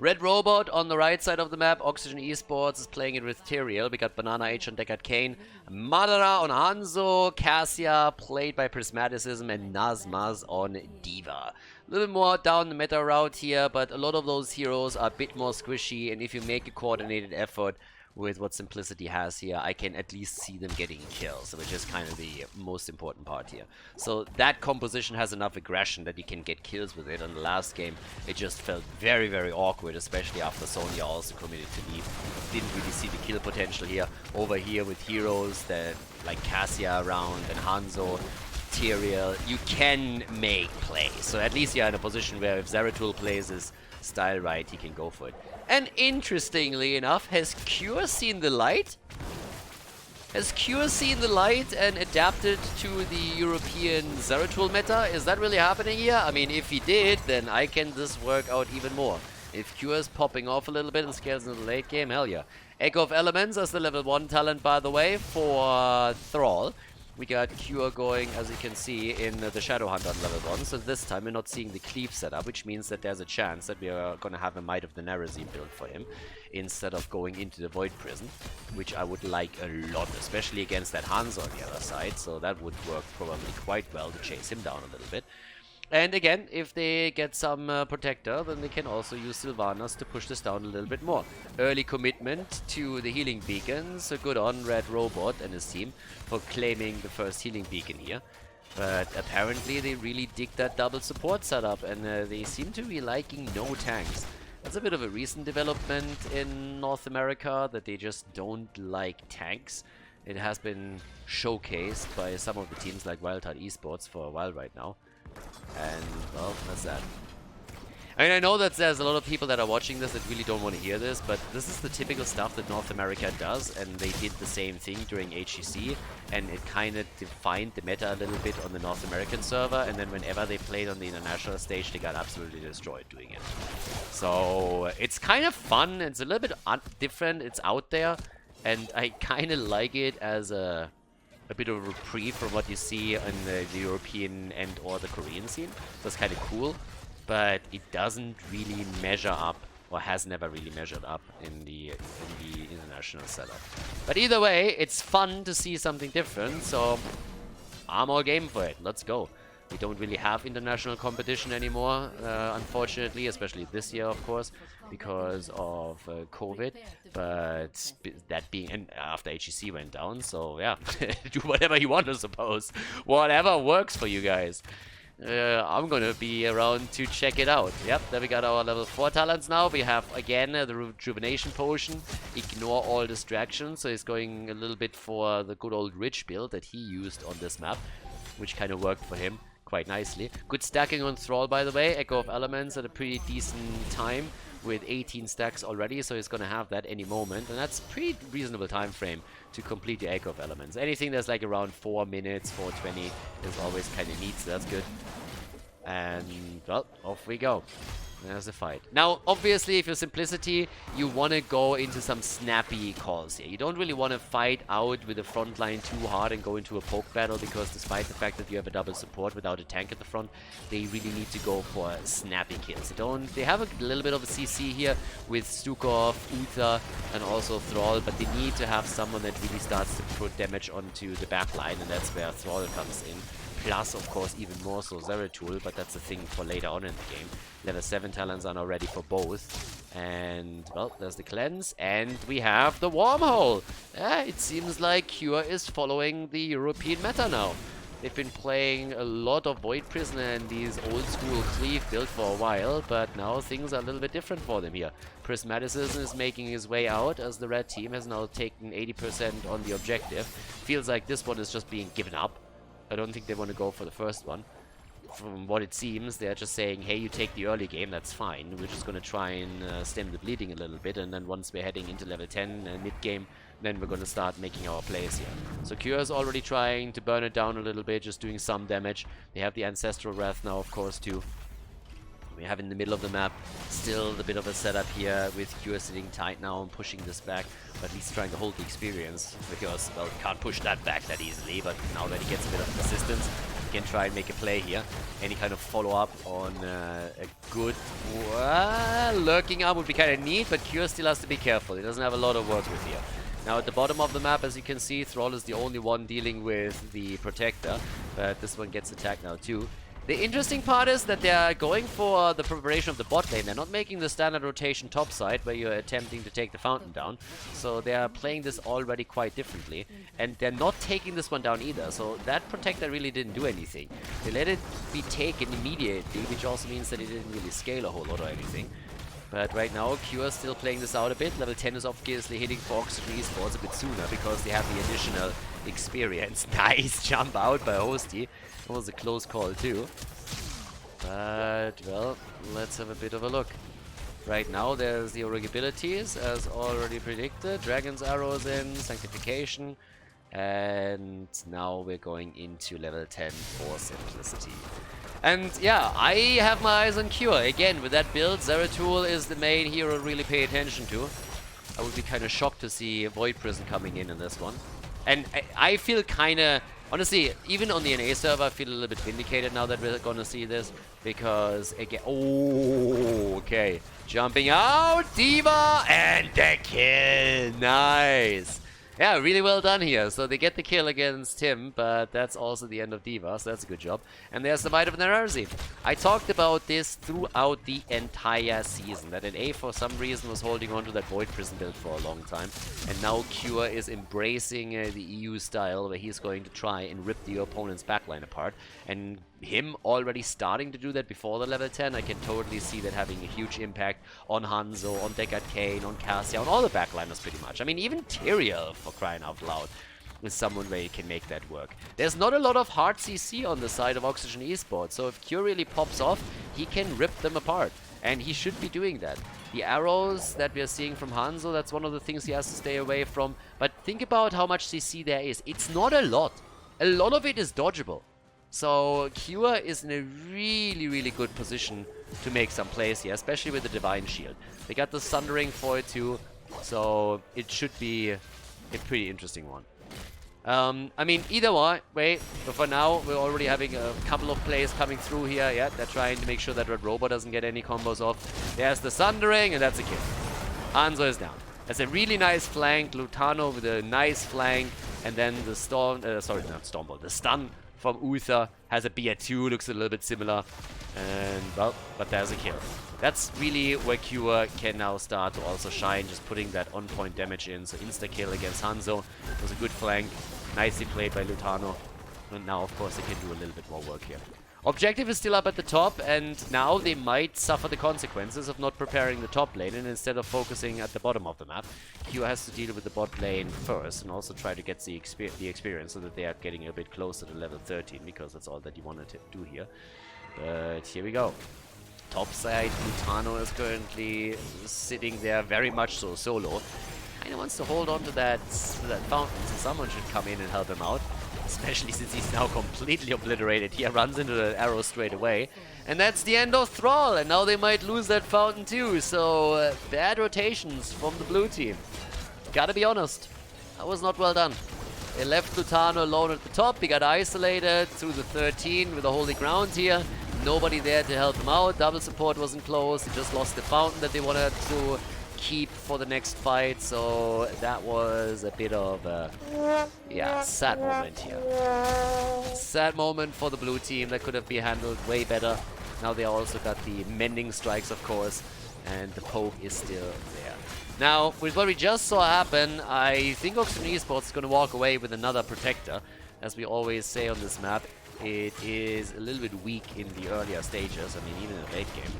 Red Robot on the right side of the map. Oxygen Esports is playing it with Tyrael. We got Banana H on Decade Kane. Madara on Hanzo. Cassia played by Prismaticism. And Nazmas on Diva. A little bit more down the meta route here, but a lot of those heroes are a bit more squishy. And if you make a coordinated effort with what Simplicity has here, I can at least see them getting kills, which is kind of the most important part here. So that composition has enough aggression that you can get kills with it. In the last game, it just felt very, very awkward, especially after Sonya also committed to leave. Didn't really see the kill potential here. Over here with heroes that like Cassia around and Hanzo, Tyrael, you can make plays. So at least you're in a position where if Zeratul plays his style right, he can go for it. And interestingly enough, has Cure seen the light? Has Cure seen the light and adapted to the European Zeratul meta? Is that really happening here? I mean, if he did, then I can this work out even more. If Cure is popping off a little bit and scares in the late game, hell yeah. Echo of Elements as the level 1 talent, by the way, for Thrall. We got Cure going, as you can see, in the Shadow Hunt on level 1. So this time we're not seeing the cleave setup, which means that there's a chance that we are going to have a Might of the Nerazim build for him, instead of going into the Void Prison, which I would like a lot, especially against that Hanzo on the other side. So that would work probably quite well to chase him down a little bit. And again, if they get some Protector, then they can also use Sylvanas to push this down a little bit more. Early commitment to the healing beacon, so good on Red Robot and his team for claiming the first healing beacon here. But apparently they really dig that double support setup, and they seem to be liking no tanks. That's a bit of a recent development in North America, that they just don't like tanks. It has been showcased by some of the teams like Wildheart Esports for a while right now. And, well, that's that. I mean, I know that there's a lot of people that are watching this that really don't want to hear this, but this is the typical stuff that North America does, and they did the same thing during HGC, and it kind of defined the meta a little bit on the North American server, and then whenever they played on the international stage, they got absolutely destroyed doing it. So it's kind of fun, it's a little bit different, it's out there, and I kind of like it as a bit of a reprieve from what you see in the European and or the Korean scene. That's kind of cool. But it doesn't really measure up, or has never really measured up in the international setup. But either way, it's fun to see something different, so I'm all game for it. Let's go. We don't really have international competition anymore, unfortunately, especially this year, of course, because of COVID. But that being, and after HEC went down, so yeah, do whatever you want, I suppose. Whatever works for you guys. I'm gonna be around to check it out. Yep, there we got our level 4 talents now. We have again the rejuvenation potion. Ignore all distractions. So he's going a little bit for the good old rich build that he used on this map, which kind of worked for him quite nicely. Good stacking on Thrall, by the way. Echo of Elements at a pretty decent time with 18 stacks already, so he's gonna have that any moment, and that's pretty reasonable time frame to complete the Echo of Elements. Anything that's like around 4 minutes, 4:20 is always kind of neat, so that's good. And well, off we go. There's the fight. Now, obviously, if you're Simplicity, you want to go into some snappy calls here. You don't really want to fight out with the front line too hard and go into a poke battle, because despite the fact that you have a double support without a tank at the front, they really need to go for snappy kills. They have a little bit of a CC here with Stukov, Uther, and also Thrall, but they need to have someone that really starts to put damage onto the back line, and that's where Thrall comes in. Plus, of course, even more so Zeratul, but that's a thing for later on in the game. Level 7 talents are now ready for both. And, well, there's the cleanse. And we have the wormhole. It seems like Cure is following the European meta now. They've been playing a lot of Void Prisoner and these old school Cleave build for a while, but now things are a little bit different for them here. Prismaticism is making his way out as the red team has now taken 80% on the objective. Feels like this one is just being given up. I don't think they want to go for the first one. From what it seems, they're just saying, hey, you take the early game, that's fine. We're just going to try and stem the bleeding a little bit, and then once we're heading into level 10 mid-game, then we're going to start making our plays here. So Cure is already trying to burn it down a little bit, just doing some damage. They have the Ancestral Wrath now, of course, too. We have in the middle of the map still a bit of a setup here with Cure sitting tight now and pushing this back, but at least trying to hold the experience, because, well, can't push that back that easily, but now that he gets a bit of resistance, he can try and make a play here. Any kind of follow-up on a good lurking arm would be kind of neat, but Cure still has to be careful. He doesn't have a lot of work with here. Now at the bottom of the map, as you can see, Thrall is the only one dealing with the Protector, but this one gets attacked now too. The interesting part is that they are going for the preparation of the bot lane. They're not making the standard rotation topside where you're attempting to take the fountain down. So they are playing this already quite differently. And they're not taking this one down either. So that Protector really didn't do anything. They let it be taken immediately, which also means that it didn't really scale a whole lot or anything. But right now, Cure is still playing this out a bit. Level 10 is obviously hitting for Oxygen Esports a bit sooner because they have the additional experience. Nice jump out by Hosty. That was a close call too. But, well, let's have a bit of a look. Right now, there's the Auric abilities, as already predicted. Dragon's Arrows in, Sanctification. And now we're going into level 10 for Simplicity. And yeah, I have my eyes on Cure. Again, with that build, Zeratul is the main hero to really pay attention to. I would be kind of shocked to see Void Prison coming in this one. And I feel kind of... Honestly, even on the NA server, I feel a little bit vindicated now that we're gonna see this. Because, again... Oh, okay. Jumping out, D.Va, and the kill! Nice! Yeah, really well done here. So they get the kill against him, but that's also the end of D.Va, so that's a good job. And there's the Might of Nerarzi. I talked about this throughout the entire season, that NA for some reason was holding on to that Void Prison build for a long time. And now Cure is embracing the EU style, where he's going to try and rip the opponent's backline apart. And him already starting to do that before the level 10, I can totally see that having a huge impact on Hanzo, on Deckard Cain, on Cassia, on all the backliners pretty much. I mean, even Tyrael, for crying out loud, is someone where you can make that work. There's not a lot of hard CC on the side of Oxygen Esports, so if Cure really pops off, he can rip them apart. And he should be doing that. The arrows that we are seeing from Hanzo, that's one of the things he has to stay away from. But think about how much CC there is. It's not a lot. A lot of it is dodgeable. So Cure is in a really, really good position to make some plays here, especially with the Divine Shield. They got the Sundering for it too, so it should be a pretty interesting one. I mean, either way, but for now, we're already having a couple of plays coming through here. Yeah, they're trying to make sure that Red Robo doesn't get any combos off. There's the Sundering, and that's a kill. Hanzo is down. That's a really nice flank. Lutano with a nice flank, and then the Storm, sorry, not Stormbolt, the stun from Uther has a BR2, looks a little bit similar. And, well, but there's a kill. That's really where Cure can now start to also shine, just putting that on-point damage in. So insta-kill against Hanzo. It was a good flank. Nicely played by Lutano. And now, of course, they can do a little bit more work here. Objective is still up at the top, and now they might suffer the consequences of not preparing the top lane, and instead of focusing at the bottom of the map, Q has to deal with the bot lane first, and also try to get the experience so that they are getting a bit closer to level 13, because that's all that you wanted to do here. But here we go. Top side, Lutano is currently sitting there very much so solo. Kinda wants to hold on to that fountain, so someone should come in and help him out. Especially since he's now completely obliterated. He runs into the arrow straight away. And that's the end of Thrall, and now they might lose that fountain too. So, bad rotations from the blue team. Gotta be honest, that was not well done. They left Lutano alone at the top. He got isolated through the 13 with the holy ground here. Nobody there to help him out. Double support wasn't close. He just lost the fountain that they wanted to keep for the next fight, so that was a bit of a, yeah, sad moment here. Sad moment for the blue team. That could have been handled way better. Now they also got the mending strikes, of course, and the poke is still there. Now, with what we just saw happen, I think Oxygen Esports is going to walk away with another protector. As we always say on this map, it is a little bit weak in the earlier stages. I mean, even in the late game.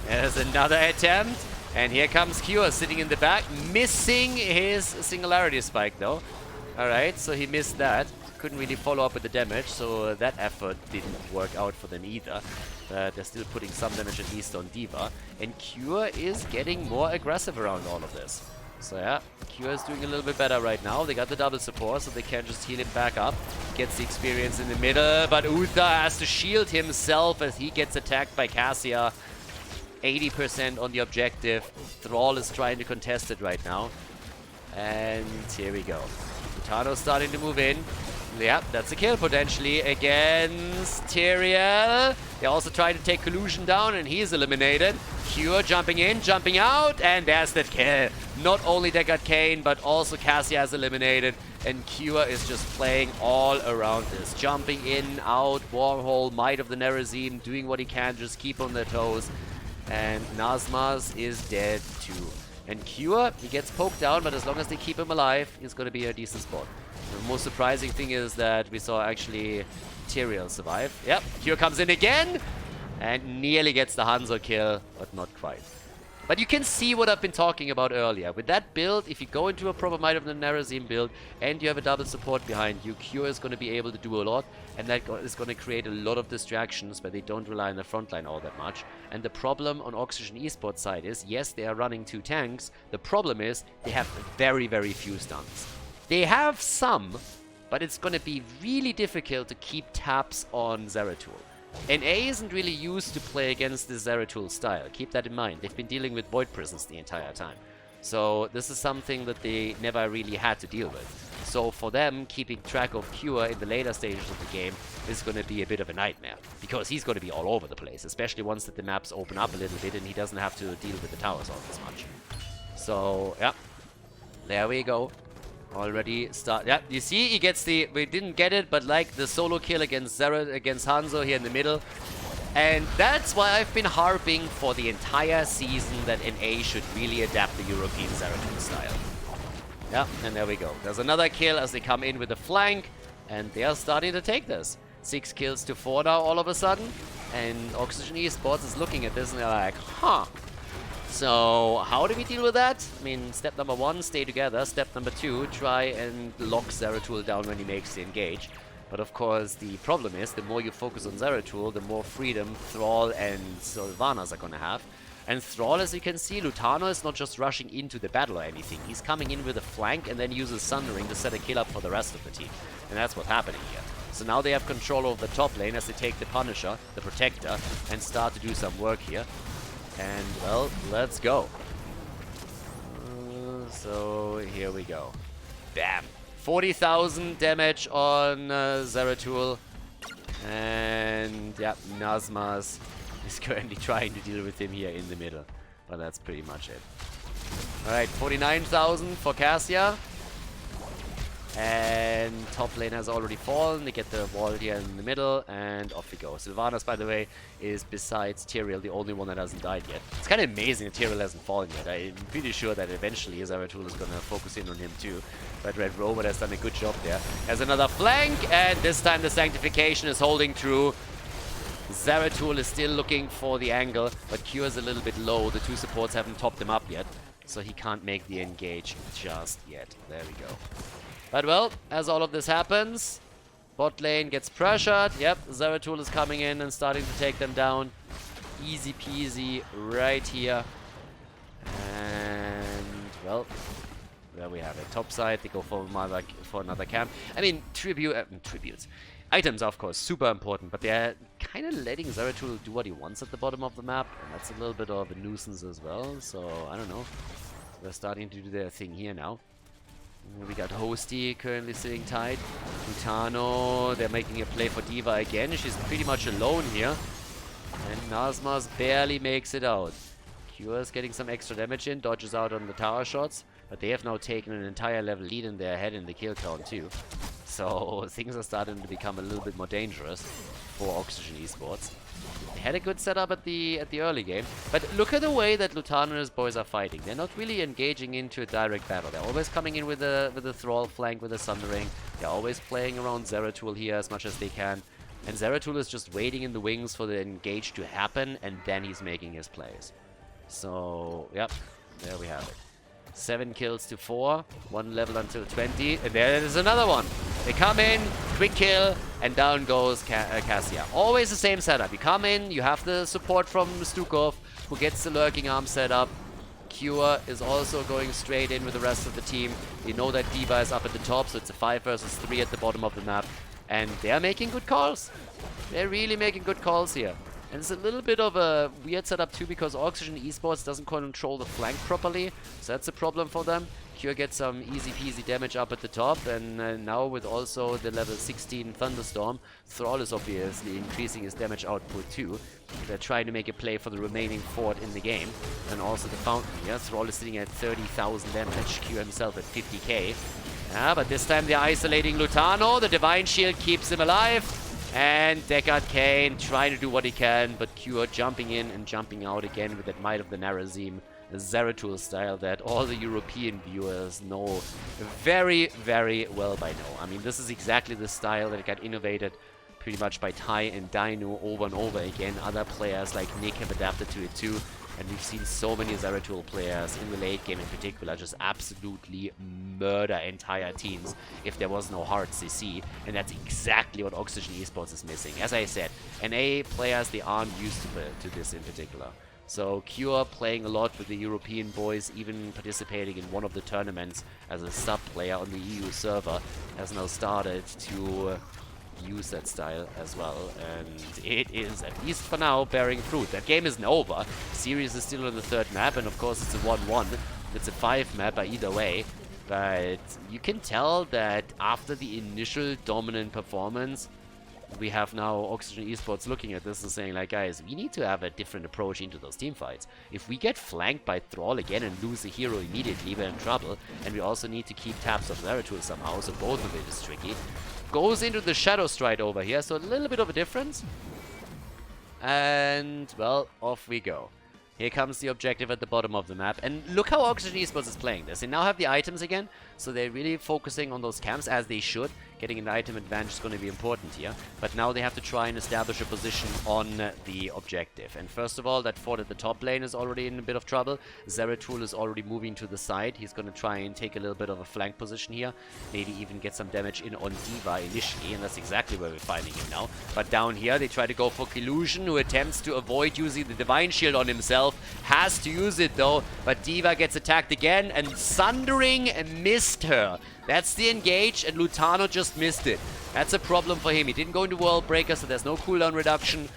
There's another attempt. And here comes Cure sitting in the back, missing his Singularity Spike though. Alright, so he missed that. Couldn't really follow up with the damage, so that effort didn't work out for them either. But they're still putting some damage at least on D.Va. And Cure is getting more aggressive around all of this. So yeah, Cure is doing a little bit better right now. They got the double support, so they can just heal him back up. Gets the experience in the middle, but Uther has to shield himself as he gets attacked by Cassia. 80% on the objective. Thrall is trying to contest it right now. And here we go. Lutano starting to move in. Yeah, that's a kill potentially against Tyrael. They also try to take Collusion down, and he's eliminated. Cure jumping in, jumping out, and there's the kill. Not only they got Kayn, but also Cassia is eliminated. And Cure is just playing all around this. Jumping in, out, Warhol, Might of the Nerazim, doing what he can, just keep on their toes. And Nazmaz is dead too. And Cure, he gets poked down, but as long as they keep him alive, he's going to be a decent spot. The most surprising thing is that we saw actually Tyrael survive. Yep, Cure comes in again and nearly gets the Hanzo kill, but not quite. But you can see what I've been talking about earlier. With that build, if you go into a proper Might of the Nerazim build and you have a double support behind you, Cure is going to be able to do a lot, and that is going to create a lot of distractions where they don't rely on the front line all that much. And the problem on Oxygen Esports side is, yes, they are running 2 tanks. The problem is they have very, very few stuns. They have some, but it's going to be really difficult to keep tabs on Zeratul. NA isn't really used to play against the Zeratul style. Keep that in mind. They've been dealing with Void Prisons the entire time. So this is something that they never really had to deal with. So for them, keeping track of Cure in the later stages of the game is going to be a bit of a nightmare. Because he's going to be all over the place, especially once that the maps open up a little bit and he doesn't have to deal with the towers all as much. So, yeah. There we go. Already start. Yeah, you see, he gets the. We didn't get it, but like the solo kill against against Hanzo here in the middle. And that's why I've been harping for the entire season that NA should really adapt the European Zeratul style. Yeah, and there we go. There's another kill as they come in with a flank, and they are starting to take this. 6 kills to 4 now all of a sudden. And Oxygen Esports is looking at this and they're like, huh. So, how do we deal with that? I mean, step number 1, stay together. Step number 2, try and lock Zeratul down when he makes the engage. But of course, the problem is, the more you focus on Zeratul, the more freedom Thrall and Sylvanas are gonna have. And Thrall, as you can see, Lutano is not just rushing into the battle or anything. He's coming in with a flank and then uses Sundering to set a kill up for the rest of the team. And that's what's happening here. So now they have control over the top lane as they take the Punisher, the Protector, and start to do some work here. And, well, let's go. So, here we go. Bam! 40,000 damage on Zeratul. And, yeah, Nazmas is currently trying to deal with him here in the middle. But that's pretty much it. Alright, 49,000 for Cassia. And top lane has already fallen. They get the wall here in the middle, and off we go. Sylvanas, by the way, is besides Tyrael the only one that hasn't died yet. It's kind of amazing that Tyrael hasn't fallen yet. I'm pretty sure that eventually Zeratul is going to focus in on him too. But Red Robot has done a good job there. Has another flank, and this time the Sanctification is holding true. Zeratul is still looking for the angle, but Cure is a little bit low. The two supports haven't topped him up yet, so he can't make the engage just yet. There we go. But well, as all of this happens, bot lane gets pressured. Yep, Zeratul is coming in and starting to take them down. Easy peasy right here. And, well, there we have it. Top side, they go for another camp. I mean, tributes. Items are, of course, super important, but they're kind of letting Zeratul do what he wants at the bottom of the map. And that's a little bit of a nuisance as well. So, I don't know. They're starting to do their thing here now. We got Hosty currently sitting tight. Lutano, they're making a play for D.Va again. She's pretty much alone here. And Nazmas barely makes it out. Cure is getting some extra damage in, dodges out on the tower shots. But they have now taken an entire level lead in their head in the kill count too. So things are starting to become a little bit more dangerous for Oxygen Esports. They had a good setup at the early game, but look at the way that Lutano and his boys are fighting. They're not really engaging into a direct battle. They're always coming in with a Thrall flank, with a Sundering. They're always playing around Zeratul here as much as they can. And Zeratul is just waiting in the wings for the engage to happen, and then he's making his plays. So, yep, there we have it. 7 kills to 4, 1 level until 20, and there is another one. They come in, quick kill, and down goes Cassia. Always the same setup. You come in, you have the support from Stukov, who gets the lurking arm set up. Cure is also going straight in with the rest of the team. You know that D.Va is up at the top, so it's a 5 versus 3 at the bottom of the map. And they're making good calls. They're really making good calls here. And it's a little bit of a weird setup too, because Oxygen Esports doesn't control the flank properly. So that's a problem for them. Cure gets some easy peasy damage up at the top, and now with also the level 16 Thunderstorm, Thrall is obviously increasing his damage output too. They're trying to make a play for the remaining fort in the game, and also the Fountain here. Thrall is sitting at 30,000 damage, Cure himself at 50k. Yeah, but this time they're isolating Lutano. The Divine Shield keeps him alive. And Deckard Cain trying to do what he can, but Cure jumping in and jumping out again with that Might of the Narazim, the Zeratul style that all the European viewers know very, very well by now. I mean, this is exactly the style that got innovated pretty much by Ty and Dino over and over again. Other players like Nick have adapted to it too. And we've seen so many Zeratul players in the late game in particular just absolutely murder entire teams if there was no hard CC. And that's exactly what Oxygen Esports is missing. As I said, NA players, they aren't used to this in particular. So Cure playing a lot with the European boys, even participating in one of the tournaments as a sub player on the EU server, has now started to use that style as well, and it is, at least for now, bearing fruit. That game isn't over. Series is still on the 3rd map, and of course it's a 1-1. It's a 5 mapper either way, but you can tell that after the initial dominant performance, we have now Oxygen Esports looking at this and saying, like, guys, we need to have a different approach into those team fights. If we get flanked by Thrall again and lose a hero immediately, we're in trouble, and we also need to keep tabs of Zeratul somehow, so both of it is tricky. Goes into the Shadow Stride over here, so a little bit of a difference. And, well, off we go. Here comes the objective at the bottom of the map. And look how Oxygen Esports is playing this. They now have the items again, so they're really focusing on those camps as they should. Getting an item advantage is going to be important here. But now they have to try and establish a position on the objective. And first of all, that fort at the top lane is already in a bit of trouble. Zeratul is already moving to the side. He's going to try and take a little bit of a flank position here. Maybe even get some damage in on D.Va initially. And that's exactly where we're finding him now. But down here, they try to go for Collusion, who attempts to avoid using the Divine Shield on himself. health. Has to use it though, but D.Va gets attacked again, and Sundering missed her. That's the engage, and Lutano just missed it. That's a problem for him. He didn't go into World Breaker, so there's no cooldown reduction.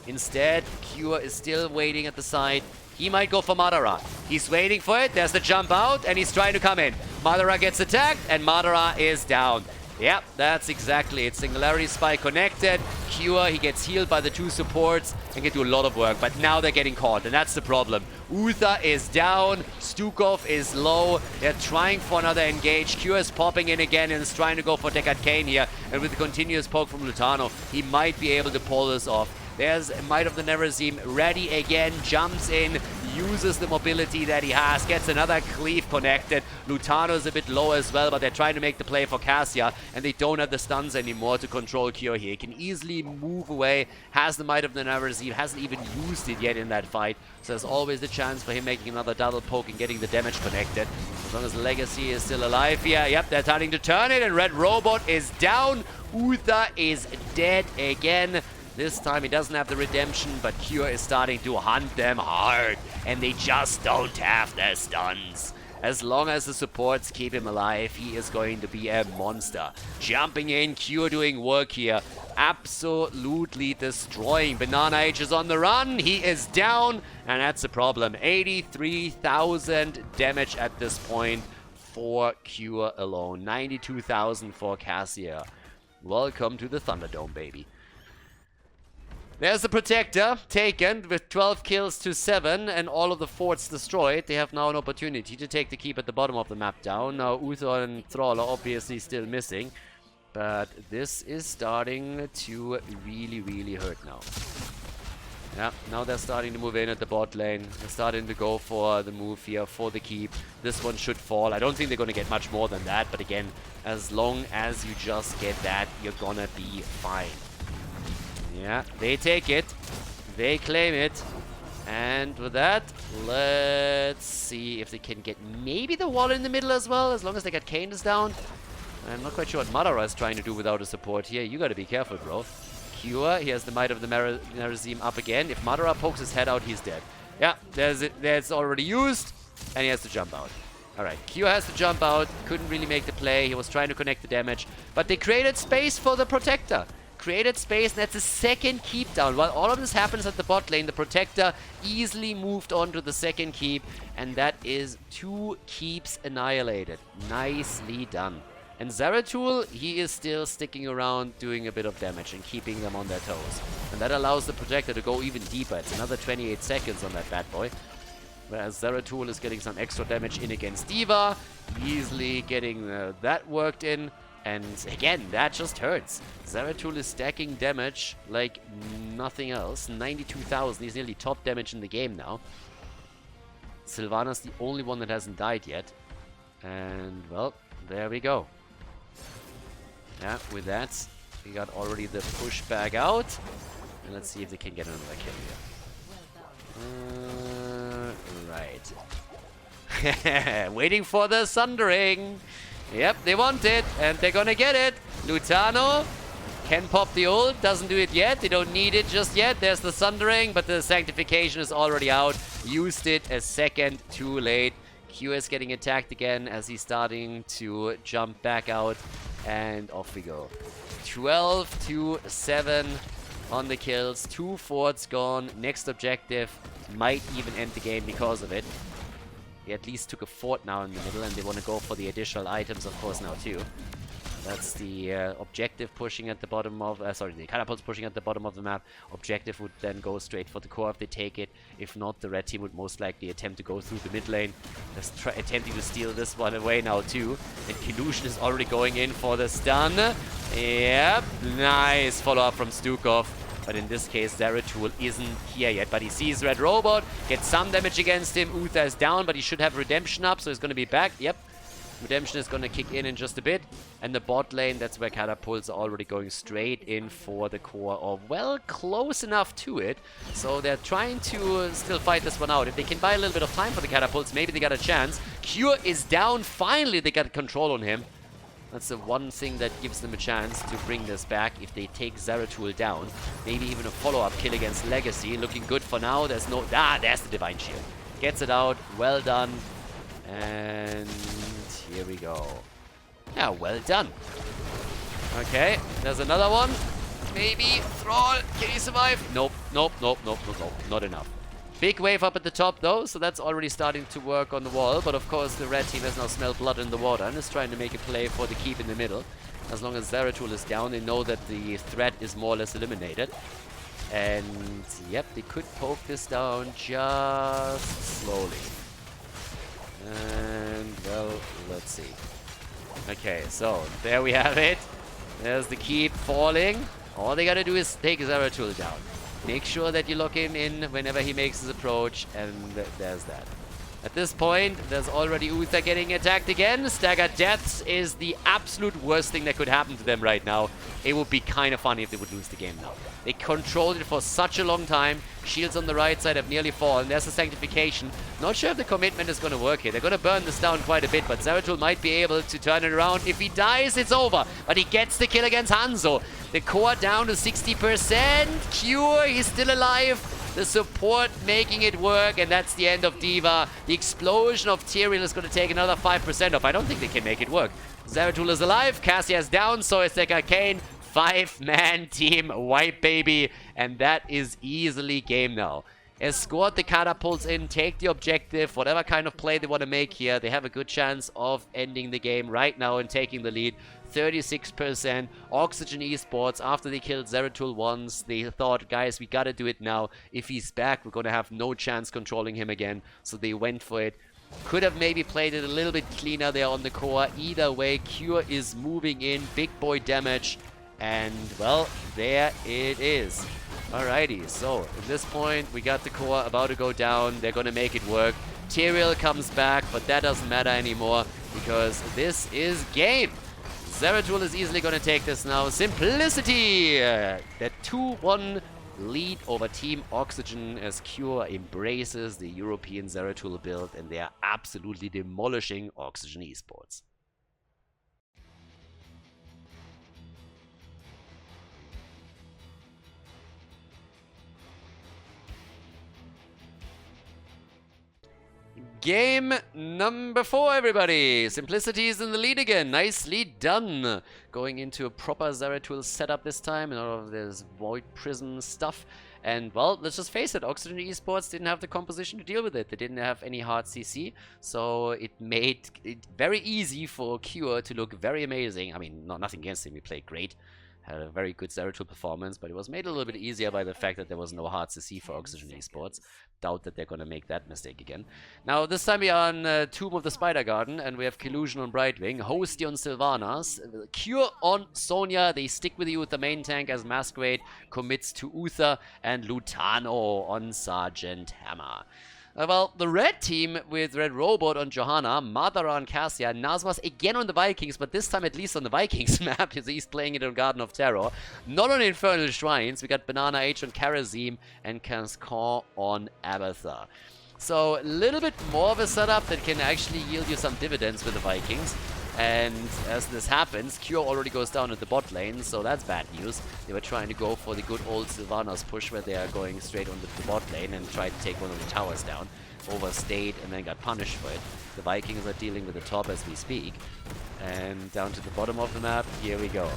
Instead, Cure is still waiting at the side. He might go for Madara. He's waiting for it. There's the jump out, and he's trying to come in. Madara gets attacked, and Madara is down. Yep, that's exactly it. Singularity Spike connected. Cure, he gets healed by the two supports and can do a lot of work. But now they're getting caught, and that's the problem. Uther is down. Stukov is low. They're trying for another engage. Cure is popping in again and is trying to go for Deckard Cain here. And with the continuous poke from Lutano, he might be able to pull this off. There's Might of the Nerazim ready again, jumps in, uses the mobility that he has, gets another cleave connected. Lutano is a bit low as well, but they're trying to make the play for Cassia, and they don't have the stuns anymore to control Cure here. He can easily move away, has the Might of the Nerazim, hasn't even used it yet in that fight, so there's always the chance for him making another double poke and getting the damage connected. As long as Legacy is still alive here, yep, they're starting to turn it, and Red Robot is down. Uther is dead again. This time he doesn't have the redemption, but Cure is starting to hunt them hard, and they just don't have their stuns. As long as the supports keep him alive, he is going to be a monster. Jumping in, Cure doing work here. Absolutely destroying. Banana Age is on the run. He is down, and that's a problem. 83,000 damage at this point for Cure alone. 92,000 for Cassia. Welcome to the Thunderdome, baby. There's the Protector, taken with 12 kills to 7 and all of the forts destroyed. They have now an opportunity to take the keep at the bottom of the map down. Now Uther and Thrall are obviously still missing, but this is starting to really hurt now. Yeah, now they're starting to move in at the bot lane. They're starting to go for the move here, for the keep. This one should fall. I don't think they're going to get much more than that, but again, as long as you just get that, you're gonna be fine. Yeah, they take it. They claim it. And with that, let's see if they can get maybe the wall in the middle as well, as long as they get Cain is down. I'm not quite sure what Madara is trying to do without a support here. You gotta be careful, bro. Cure, he has the Might of the Nerazim up again. If Madara pokes his head out, he's dead. Yeah, there's it. That's already used, and he has to jump out. Alright, Cure has to jump out. Couldn't really make the play. He was trying to connect the damage, but they created space for the Protector. Created space, and that's a second keep down. While all of this happens at the bot lane, the Protector easily moved on to the second keep, and that is 2 keeps annihilated. Nicely done. And Zeratul, he is still sticking around, doing a bit of damage and keeping them on their toes. And that allows the Protector to go even deeper. It's another 28 seconds on that bad boy. Whereas Zeratul is getting some extra damage in against D.Va, easily getting that worked in. And again, that just hurts. Zeratul is stacking damage like nothing else. 92,000. He's nearly top damage in the game now. Sylvana's the only one that hasn't died yet. And, well, there we go. Yeah, with that, we got already the pushback out. And let's see if they can get another kill here. Right. Waiting for the Sundering. Yep, they want it, and they're gonna get it. Lutano can pop the ult, doesn't do it yet. They don't need it just yet. There's the Sundering, but the Sanctification is already out. Used it a second too late. Q is getting attacked again as he's starting to jump back out, and off we go. 12 to 7 on the kills. 2 forts gone. Next objective might even end the game because of it. They at least took a fort now in the middle, and they want to go for the additional items, of course, now too. That's the objective pushing at the bottom of... the catapults pushing at the bottom of the map. Objective would then go straight for the core if they take it. If not, the red team would most likely attempt to go through the mid lane. They're attempting to steal this one away now too. And Kilushin is already going in for the stun. Yep, nice follow-up from Stukov. But in this case, Zeratul isn't here yet. But he sees Red Robot, gets some damage against him. Uther is down, but he should have Redemption up, so he's going to be back. Yep. Redemption is going to kick in just a bit. And the bot lane, that's where catapults are already going straight in for the core of, well, close enough to it. So they're trying to still fight this one out. If they can buy a little bit of time for the catapults, maybe they got a chance. Cure is down. Finally, they got control on him. That's the one thing that gives them a chance to bring this back if they take Zeratul down. Maybe even a follow-up kill against Legacy. Looking good for now. There's no... Ah, there's the Divine Shield. Gets it out. Well done. And here we go. Yeah, well done. Okay, there's another one. Maybe. Thrall. Can he survive? Nope. Nope. Nope. Nope. Nope. Nope. Not enough. Big wave up at the top though, so that's already starting to work on the wall. But of course the red team has now smelled blood in the water and is trying to make a play for the keep in the middle. As long as Zeratul is down, they know that the threat is more or less eliminated. And yep, they could poke this down just slowly. And well, let's see. Okay, so there we have it. There's the keep falling. All they gotta do is take Zeratul down. Make sure that you lock him in whenever he makes his approach, and there's that. At this point, there's already Uther getting attacked again. Staggered deaths is the absolute worst thing that could happen to them right now. It would be kind of funny if they would lose the game now. They controlled it for such a long time. Shields on the right side have nearly fallen. There's a Sanctification. Not sure if the commitment is going to work here. They're going to burn this down quite a bit, but Zeratul might be able to turn it around. If he dies, it's over. But he gets the kill against Hanzo. The core down to 60%. Cure, he's still alive. The support making it work, and that's the end of D.Va. The explosion of Tyrael is going to take another 5% off. I don't think they can make it work. Zeratul is alive, Cassia's down, so is the Arcane. 5-man team wipe, baby. And that is easily game now. Escort the catapults in, take the objective, whatever kind of play they want to make here. They have a good chance of ending the game right now and taking the lead. 36%. Oxygen Esports, after they killed Zeratul once, they thought, guys, we gotta do it now. If he's back, we're gonna have no chance controlling him again. So they went for it. Could have maybe played it a little bit cleaner there on the core. Either way, Cure is moving in. Big boy damage. And, well, there it is. Alrighty, so at this point, we got the core about to go down. They're gonna make it work. Tyrael comes back, but that doesn't matter anymore because this is game. Zeratul is easily going to take this now. Simplicity! The 2-1 lead over Team Oxygen as Cure embraces the European Zeratul build, and they are absolutely demolishing Oxygen Esports. Game number 4, everybody. Simplicity is in the lead again. Nicely done. Going into a proper Zeratul setup this time, and all of this Void Prism stuff. And, well, let's just face it, Oxygen Esports didn't have the composition to deal with it. They didn't have any hard CC, so it made it very easy for Cure to look very amazing. I mean, nothing against him, he played great. Had a very good Zeratul performance, but it was made a little bit easier by the fact that there was no hard CC for Oxygen Esports. Doubt that they're going to make that mistake again. Now, this time we are on Tomb of the Spider Garden, and we have Collusion on Brightwing, Hosty on Sylvanas, Cure on Sonya. They stick with you with the main tank as Masquerade commits to Uther, and Lutano on Sergeant Hammer. Well, the red team with Red Robot on Johanna, Madara on Cassia, Nazmas again on the Vikings, but this time at least on the Vikings map, because he's playing it on Garden of Terror. Not on Infernal Shrines. We got Banana H on Karazim and Kanscon on Abatha. So, a little bit more of a setup that can actually yield you some dividends with the Vikings. And as this happens, Cure already goes down at the bot lane, so that's bad news. They were trying to go for the good old Sylvanas push where they are going straight on the bot lane and try to take one of the towers down. Overstayed and then got punished for it. The Vikings are dealing with the top as we speak. And down to the bottom of the map, here we go.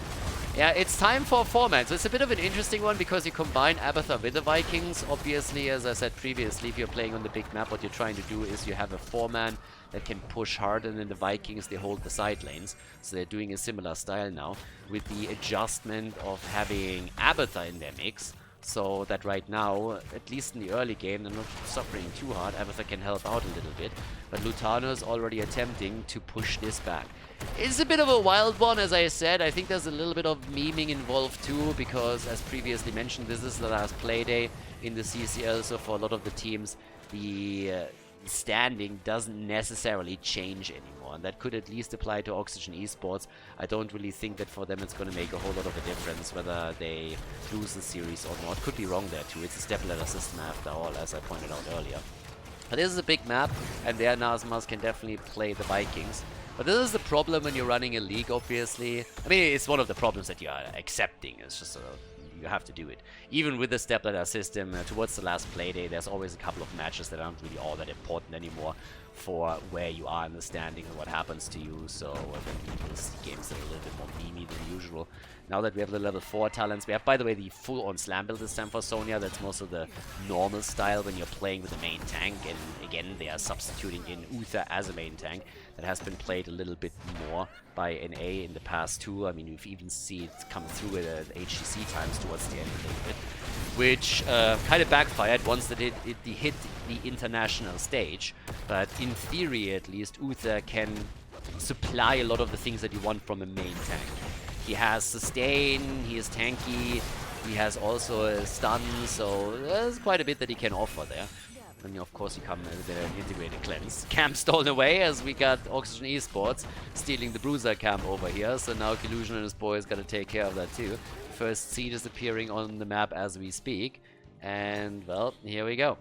Yeah, it's time for a 4-man. So it's a bit of an interesting one because you combine Abatha with the Vikings. Obviously, as I said previously, if you're playing on the big map, what you're trying to do is you have a 4-man that can push hard, and then the Vikings, they hold the side lanes. So they're doing a similar style now with the adjustment of having Abatha in their mix. So that right now, at least in the early game, they're not suffering too hard. Abatha can help out a little bit. But Lutano is already attempting to push this back. It's a bit of a wild one, as I said. I think there's a little bit of memeing involved too, because as previously mentioned, this is the last play day in the CCL. So for a lot of the teams, the standing doesn't necessarily change anymore, and that could at least apply to Oxygen Esports. I don't really think that for them it's going to make a whole lot of a difference whether they lose the series or not. Could be wrong there too. It's a step-ladder system after all, as I pointed out earlier. But this is a big map, and there Nazmas can definitely play the Vikings. But this is the problem when you're running a league, obviously. I mean, it's one of the problems that you are accepting. It's just you have to do it. Even with the stepladder system, towards the last Playday, there's always a couple of matches that aren't really all that important anymore for where you are in the standing and what happens to you. So then you see games that are a little bit more memey than usual. Now that we have the level 4 talents, we have, by the way, the full-on slam build this time for Sonya. That's most of the normal style when you're playing with the main tank. And again, they are substituting in Uther as a main tank. That has been played a little bit more by NA in the past too. I mean, you've even seen it come through at HGC times towards the end a little bit, which kind of backfired once that it hit the international stage. But in theory, at least, Uther can supply a lot of the things that you want from a main tank. He has sustain, he is tanky, he has also a stun, so there's quite a bit that he can offer there. And of course you come with an integrated cleanse. Camp stolen away as we got Oxygen Esports stealing the Bruiser camp over here, so now Collusion and his boys gotta take care of that too. First seed is appearing on the map as we speak, and well, here we go.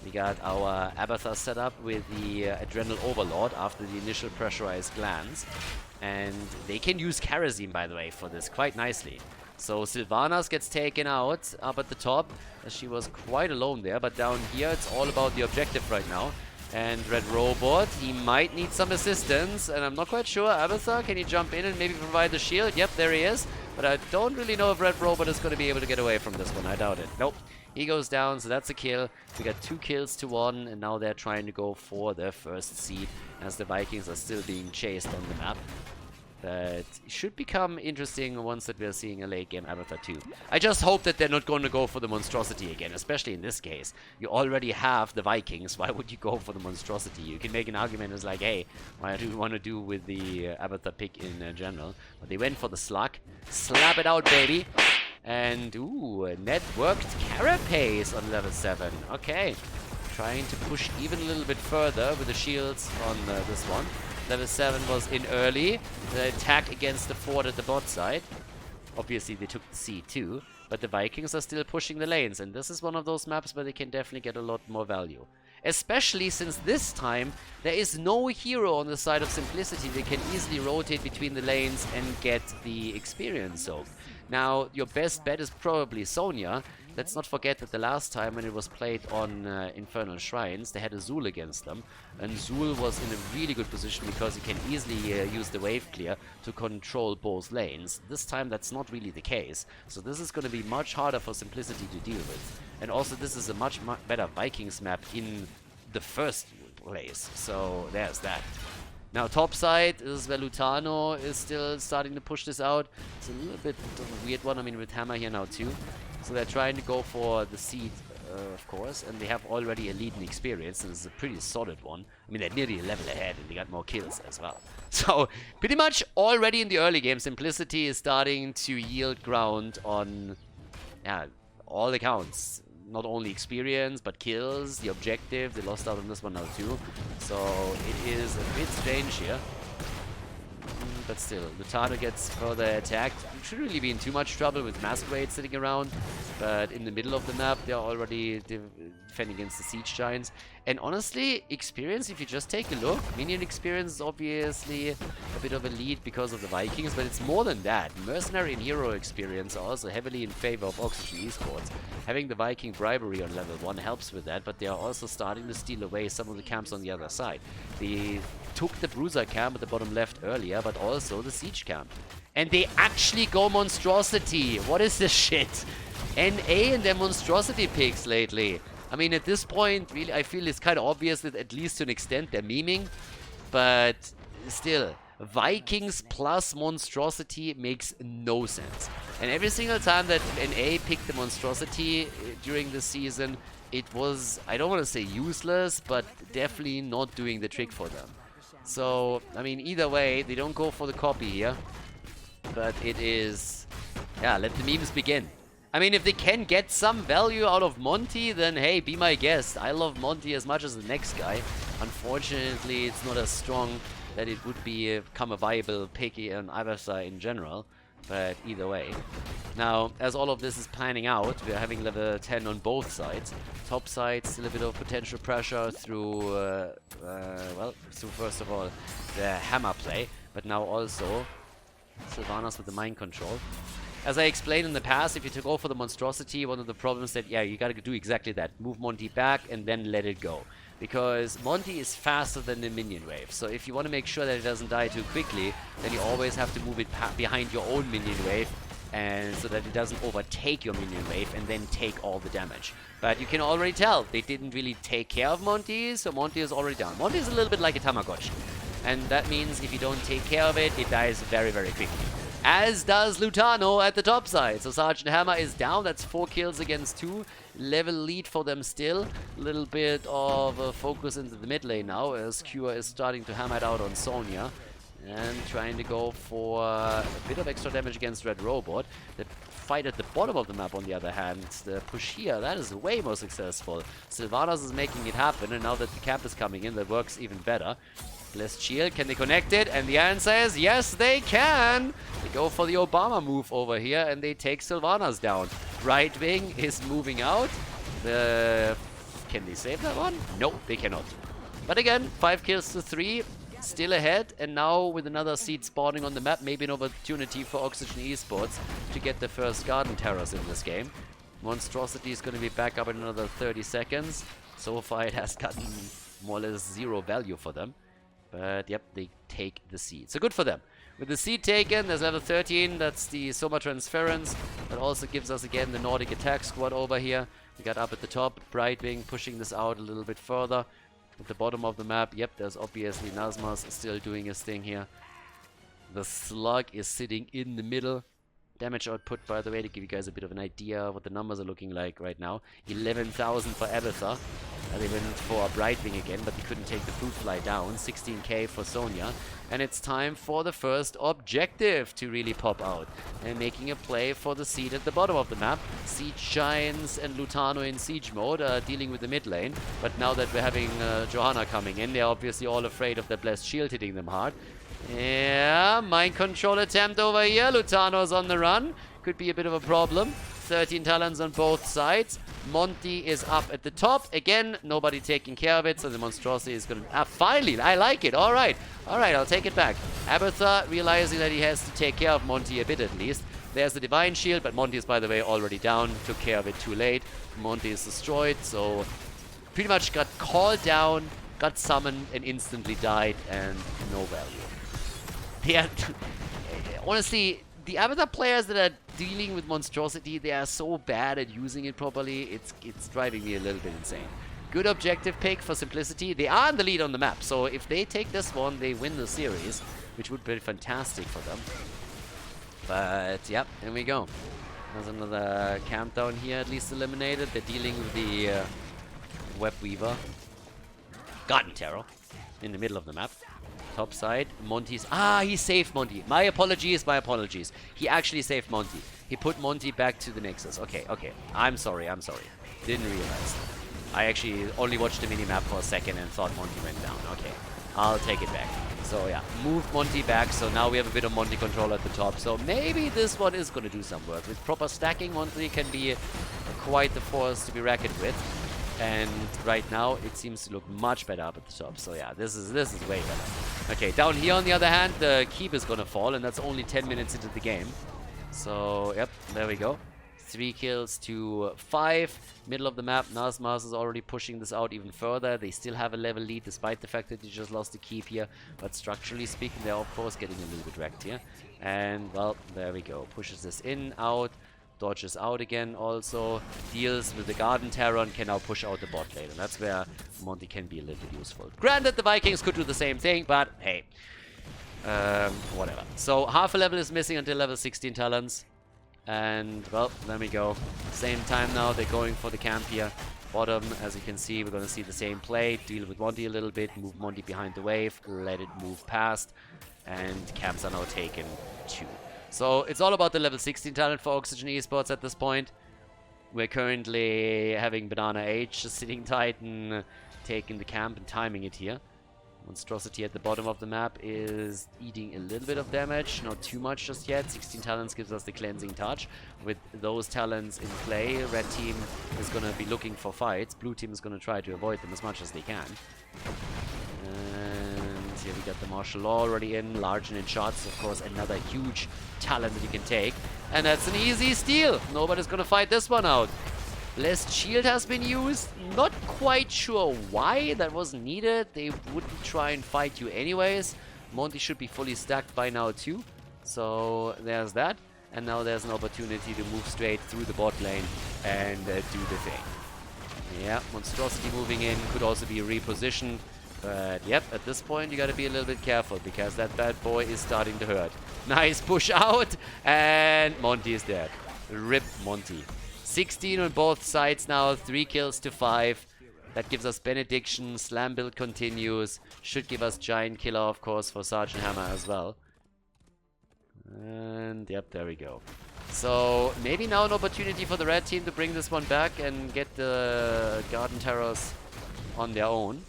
We got our Abathur set up with the Adrenal Overlord after the initial pressurized glance. And they can use Kerosene, by the way, for this quite nicely. So Sylvanas gets taken out up at the top, as she was quite alone there. But down here, it's all about the objective right now. And Red Robot, he might need some assistance. And I'm not quite sure. Abathur, can he jump in and maybe provide the shield? Yep, there he is. But I don't really know if Red Robot is going to be able to get away from this one. I doubt it. Nope. He goes down, so that's a kill. We got 2 kills to 1, and now they're trying to go for their first seed, as the Vikings are still being chased on the map. But it should become interesting once that we're seeing a late game Abathur 2. I just hope that they're not going to go for the monstrosity again, especially in this case. You already have the Vikings, why would you go for the monstrosity? You can make an argument as like, hey, what do you want to do with the Abathur pick in general? But they went for the slug. Slap it out, baby! And, ooh, networked carapace on level 7. Okay. Trying to push even a little bit further with the shields on this one. Level 7 was in early. The attack against the fort at the bot side. Obviously, they took the C too. But the Vikings are still pushing the lanes. And this is one of those maps where they can definitely get a lot more value. Especially since this time, there is no hero on the side of Simplicity. They can easily rotate between the lanes and get the experience soaked. Now, your best bet is probably Sonya. Let's not forget that the last time when it was played on Infernal Shrines, they had a Zul against them. And Zul was in a really good position because he can easily use the wave clear to control both lanes. This time that's not really the case. So this is going to be much harder for Simplicity to deal with. And also this is a much better Vikings map in the first place. So there's that. Now top side is where Lutano is still starting to push this out. It's a little bit of a weird one, I mean with Hammer here now too. So they're trying to go for the seed, of course, and they have already a lead in experience, and it's a pretty solid one. I mean they're nearly a level ahead and they got more kills as well. So pretty much already in the early game, Simplicity is starting to yield ground on all accounts. Not only experience, but kills, the objective. They lost out on this one now too. So it is a bit strange here. But still, Lutano gets further attacked. Shouldn't really be in too much trouble with Masquerade sitting around. But in the middle of the map, they're already defending against the Siege Giants. And honestly, experience, if you just take a look, minion experience is obviously a bit of a lead because of the Vikings, but it's more than that. Mercenary and hero experience are also heavily in favor of Oxygen Esports. Having the Viking bribery on level 1 helps with that, but they are also starting to steal away some of the camps on the other side. They took the Bruiser camp at the bottom left earlier, but also the Siege camp. And they actually go Monstrosity. What is this shit? NA and their Monstrosity picks lately. I mean, at this point, really, I feel it's kind of obvious that at least to an extent they're memeing. But still, Vikings plus Monstrosity makes no sense. And every single time that NA picked the Monstrosity during the season, it was, I don't want to say useless, but definitely not doing the trick for them. So, I mean, either way, they don't go for the copy here. But it is, yeah, let the memes begin. I mean, if they can get some value out of Monty, then hey, be my guest. I love Monty as much as the next guy. Unfortunately, it's not as strong that it would become a viable pick on Abathur in general. But either way. Now, as all of this is planning out, we're having level 10 on both sides. Top side, still a bit of potential pressure through, well, through first of all the hammer play, but now also Sylvanas with the mind control. As I explained in the past, if you go for the monstrosity, one of the problems that, yeah, you gotta do exactly that. Move Monty back and then let it go. Because Monty is faster than the minion wave. So if you want to make sure that it doesn't die too quickly, then you always have to move it behind your own minion wave, and so that it doesn't overtake your minion wave and then take all the damage. But you can already tell, they didn't really take care of Monty, so Monty is already down. Monty is a little bit like a Tamagotchi. And that means if you don't take care of it, it dies very, very quickly. As does Lutano at the top side. So Sergeant Hammer is down. That's 4 kills against 2. Level lead for them still. A little bit of focus into the mid lane now, as Cure is starting to hammer it out on Sonya. And trying to go for a bit of extra damage against Red Robot. The fight at the bottom of the map, on the other hand, the push here, that is way more successful. Sylvanas is making it happen, and now that the camp is coming in, that works even better. Blessed Shield, can they connect it? And the answer is yes, they can! They go for the Obama move over here, and they take Sylvanas down. Right wing is moving out. Can they save that one? No, they cannot. But again, 5 kills to 3. Still ahead, and now with another seed spawning on the map, maybe an opportunity for Oxygen Esports to get the first Garden Terrors in this game. Monstrosity is going to be back up in another 30 seconds. So far it has gotten more or less 0 value for them. But yep, they take the seed. So good for them. With the seed taken, there's level 13. That's the Soma Transference. That also gives us again the Nordic Attack Squad over here. We got up at the top. Brightwing pushing this out a little bit further. At the bottom of the map, yep, there's obviously Nazmas still doing his thing here. The Slug is sitting in the middle. Damage output, by the way, to give you guys a bit of an idea of what the numbers are looking like right now. 11,000 for Abatha. They went for a Brightwing again, but they couldn't take the Fruit Fly down. 16k for Sonya. And it's time for the first objective to really pop out. And making a play for the seed at the bottom of the map. Siege Giants and Lutano in siege mode are dealing with the mid lane. But now that we're having Johanna coming in, they're obviously all afraid of the Blessed Shield hitting them hard. Yeah, mind control attempt over here. Lutano's on the run. Could be a bit of a problem. 13 talents on both sides. Monty is up at the top. Again, nobody taking care of it, so the monstrosity is going to... finally! I like it! Alright, I'll take it back. Abatha realizing that he has to take care of Monty a bit at least. There's the Divine Shield, but Monty is, by the way, already down. Took care of it too late. Monty is destroyed, so... pretty much got called down, got summoned, and instantly died, and no value. Yeah, honestly, the Avatar players that are dealing with monstrosity, they are so bad at using it properly, it's driving me a little bit insane. Good objective pick for simplicity. They are in the lead on the map, so if they take this one, they win the series, which would be fantastic for them. But, yep, here we go. There's another camp down here, at least eliminated. They're dealing with the Web Weaver. Garden Terror in the middle of the map. Top side, Monty's... he saved Monty. My apologies. He actually saved Monty. He put Monty back to the Nexus. Okay. I'm sorry. Didn't realize. I actually only watched the minimap for a second and thought Monty went down. Okay, I'll take it back. So yeah, moved Monty back, so now we have a bit of Monty control at the top. So maybe this one is going to do some work. With proper stacking, Monty can be quite the force to be reckoned with. And right now, it seems to look much better up at the top. So yeah, this is way better. Okay, down here on the other hand, the keep is gonna fall, and that's only 10 minutes into the game. So, yep, there we go. 3 kills to 5. Middle of the map, Nazmas is already pushing this out even further. They still have a level lead, despite the fact that they just lost the keep here. But structurally speaking, they're of course getting a little bit wrecked here. And, well, there we go. Pushes this in, out. Dodges out again also, deals with the Garden Terror and can now push out the bot lane. And that's where Monty can be a little bit useful. Granted, the Vikings could do the same thing, but hey. Whatever. So, half a level is missing until level 16 talents. And, well, there we go. Same time now, they're going for the camp here. Bottom, as you can see, we're going to see the same play. Deal with Monty a little bit, move Monty behind the wave, let it move past. And camps are now taken 2. So, it's all about the level 16 talent for Oxygen Esports at this point. We're currently having Banana H sitting tight and taking the camp and timing it here. Monstrosity at the bottom of the map is eating a little bit of damage, not too much just yet. 16 talents gives us the cleansing touch. With those talents in play, red team is going to be looking for fights. Blue team is going to try to avoid them as much as they can. And here we got the martial law already in. Large and in shots, of course, another huge talent that you can take. And that's an easy steal. Nobody's going to fight this one out. Blessed Shield has been used. Not quite sure why that wasn't needed. They wouldn't try and fight you anyways. Monty should be fully stacked by now too. So there's that. And now there's an opportunity to move straight through the bot lane and do the thing. Yeah, Monstrosity moving in could also be repositioned. But yep, at this point you gotta be a little bit careful because that bad boy is starting to hurt. Nice push out and Monty is dead. Rip Monty. 16 on both sides now, 3 kills to 5. That gives us Benediction, Slam build continues. Should give us Giant Killer, of course, for Sergeant Hammer as well. And yep, there we go. So maybe now an opportunity for the red team to bring this one back and get the Garden Terrors on their own.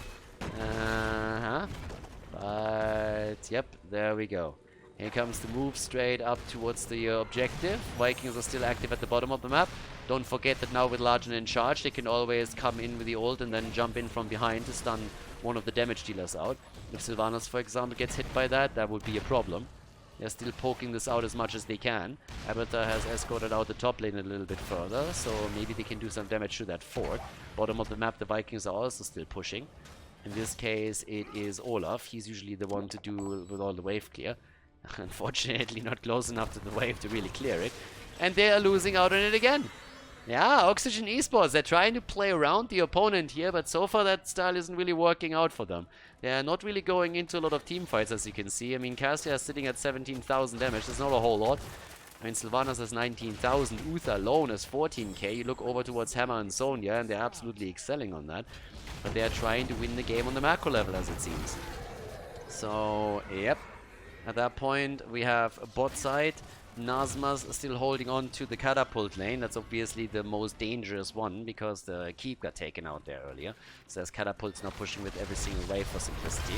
But yep, there we go. Here comes the move straight up towards the objective. Vikings are still active at the bottom of the map. Don't forget that now with Largen in charge, they can always come in with the ult and then jump in from behind to stun one of the damage dealers out. If Sylvanas, for example, gets hit by that, that would be a problem. They're still poking this out as much as they can. Abathar has escorted out the top lane a little bit further, so maybe they can do some damage to that fort. Bottom of the map, the Vikings are also still pushing. In this case, it is Olaf. He's usually the one to do with all the wave clear. Unfortunately, not close enough to the wave to really clear it. And they are losing out on it again. Yeah, Oxygen Esports, they're trying to play around the opponent here, but so far that style isn't really working out for them. They're not really going into a lot of team fights, as you can see. I mean, Cassia is sitting at 17,000 damage. That's not a whole lot. I mean, Sylvanas has 19,000. Uther alone has 14k. You look over towards Hammer and Sonya, and they're absolutely excelling on that. But they're trying to win the game on the macro level, as it seems. So, yep. At that point, we have a bot side. Nazma's still holding on to the catapult lane. That's obviously the most dangerous one because the keep got taken out there earlier. So there's catapults now pushing with every single wave for simplicity.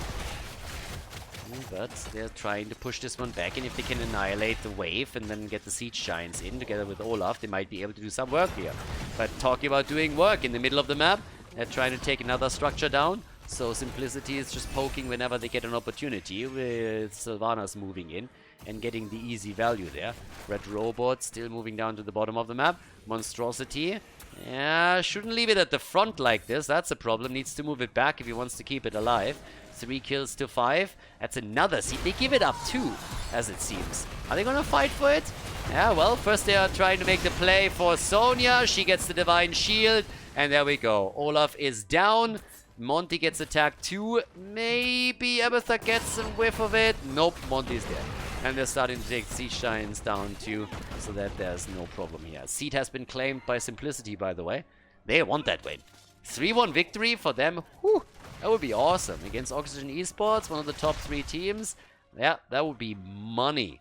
But they're trying to push this one back, and if they can annihilate the wave and then get the siege giants in together with Olaf, they might be able to do some work here. But talking about doing work in the middle of the map, they're trying to take another structure down. So Simplicity is just poking whenever they get an opportunity, with Sylvanas moving in and getting the easy value there. Red Robot still moving down to the bottom of the map. Monstrosity, yeah, shouldn't leave it at the front like this. That's a problem. Needs to move it back if he wants to keep it alive. 3 kills to 5. That's another seed. They give it up too, as it seems. Are they gonna fight for it? Yeah, well, first they are trying to make the play for Sonya. She gets the Divine Shield, and there we go. Olaf is down. Monty gets attacked too. Maybe Abathar gets a whiff of it. Nope, Monty's dead. And they're starting to take Siege Giants down too, so that there's no problem here. Seed has been claimed by Simplicity, by the way. They want that win. 3-1 victory for them. Whew, that would be awesome. Against Oxygen Esports, one of the top 3 teams. Yeah, that would be money.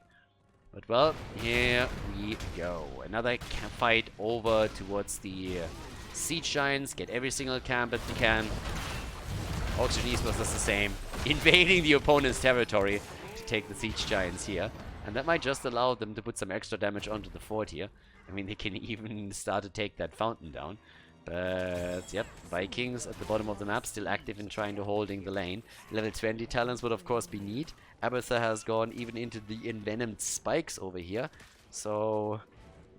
But well, here we go. Another fight over towards the Siege Giants. Get every single camp that we can. Oxygen Esports does the same. Invading the opponent's territory to take the Siege Giants here. And that might just allow them to put some extra damage onto the fort here. I mean, they can even start to take that fountain down. But, yep, Vikings at the bottom of the map, still active in trying to holding the lane. Level 20 talents would, of course, be neat. Abathar has gone even into the envenomed spikes over here. So,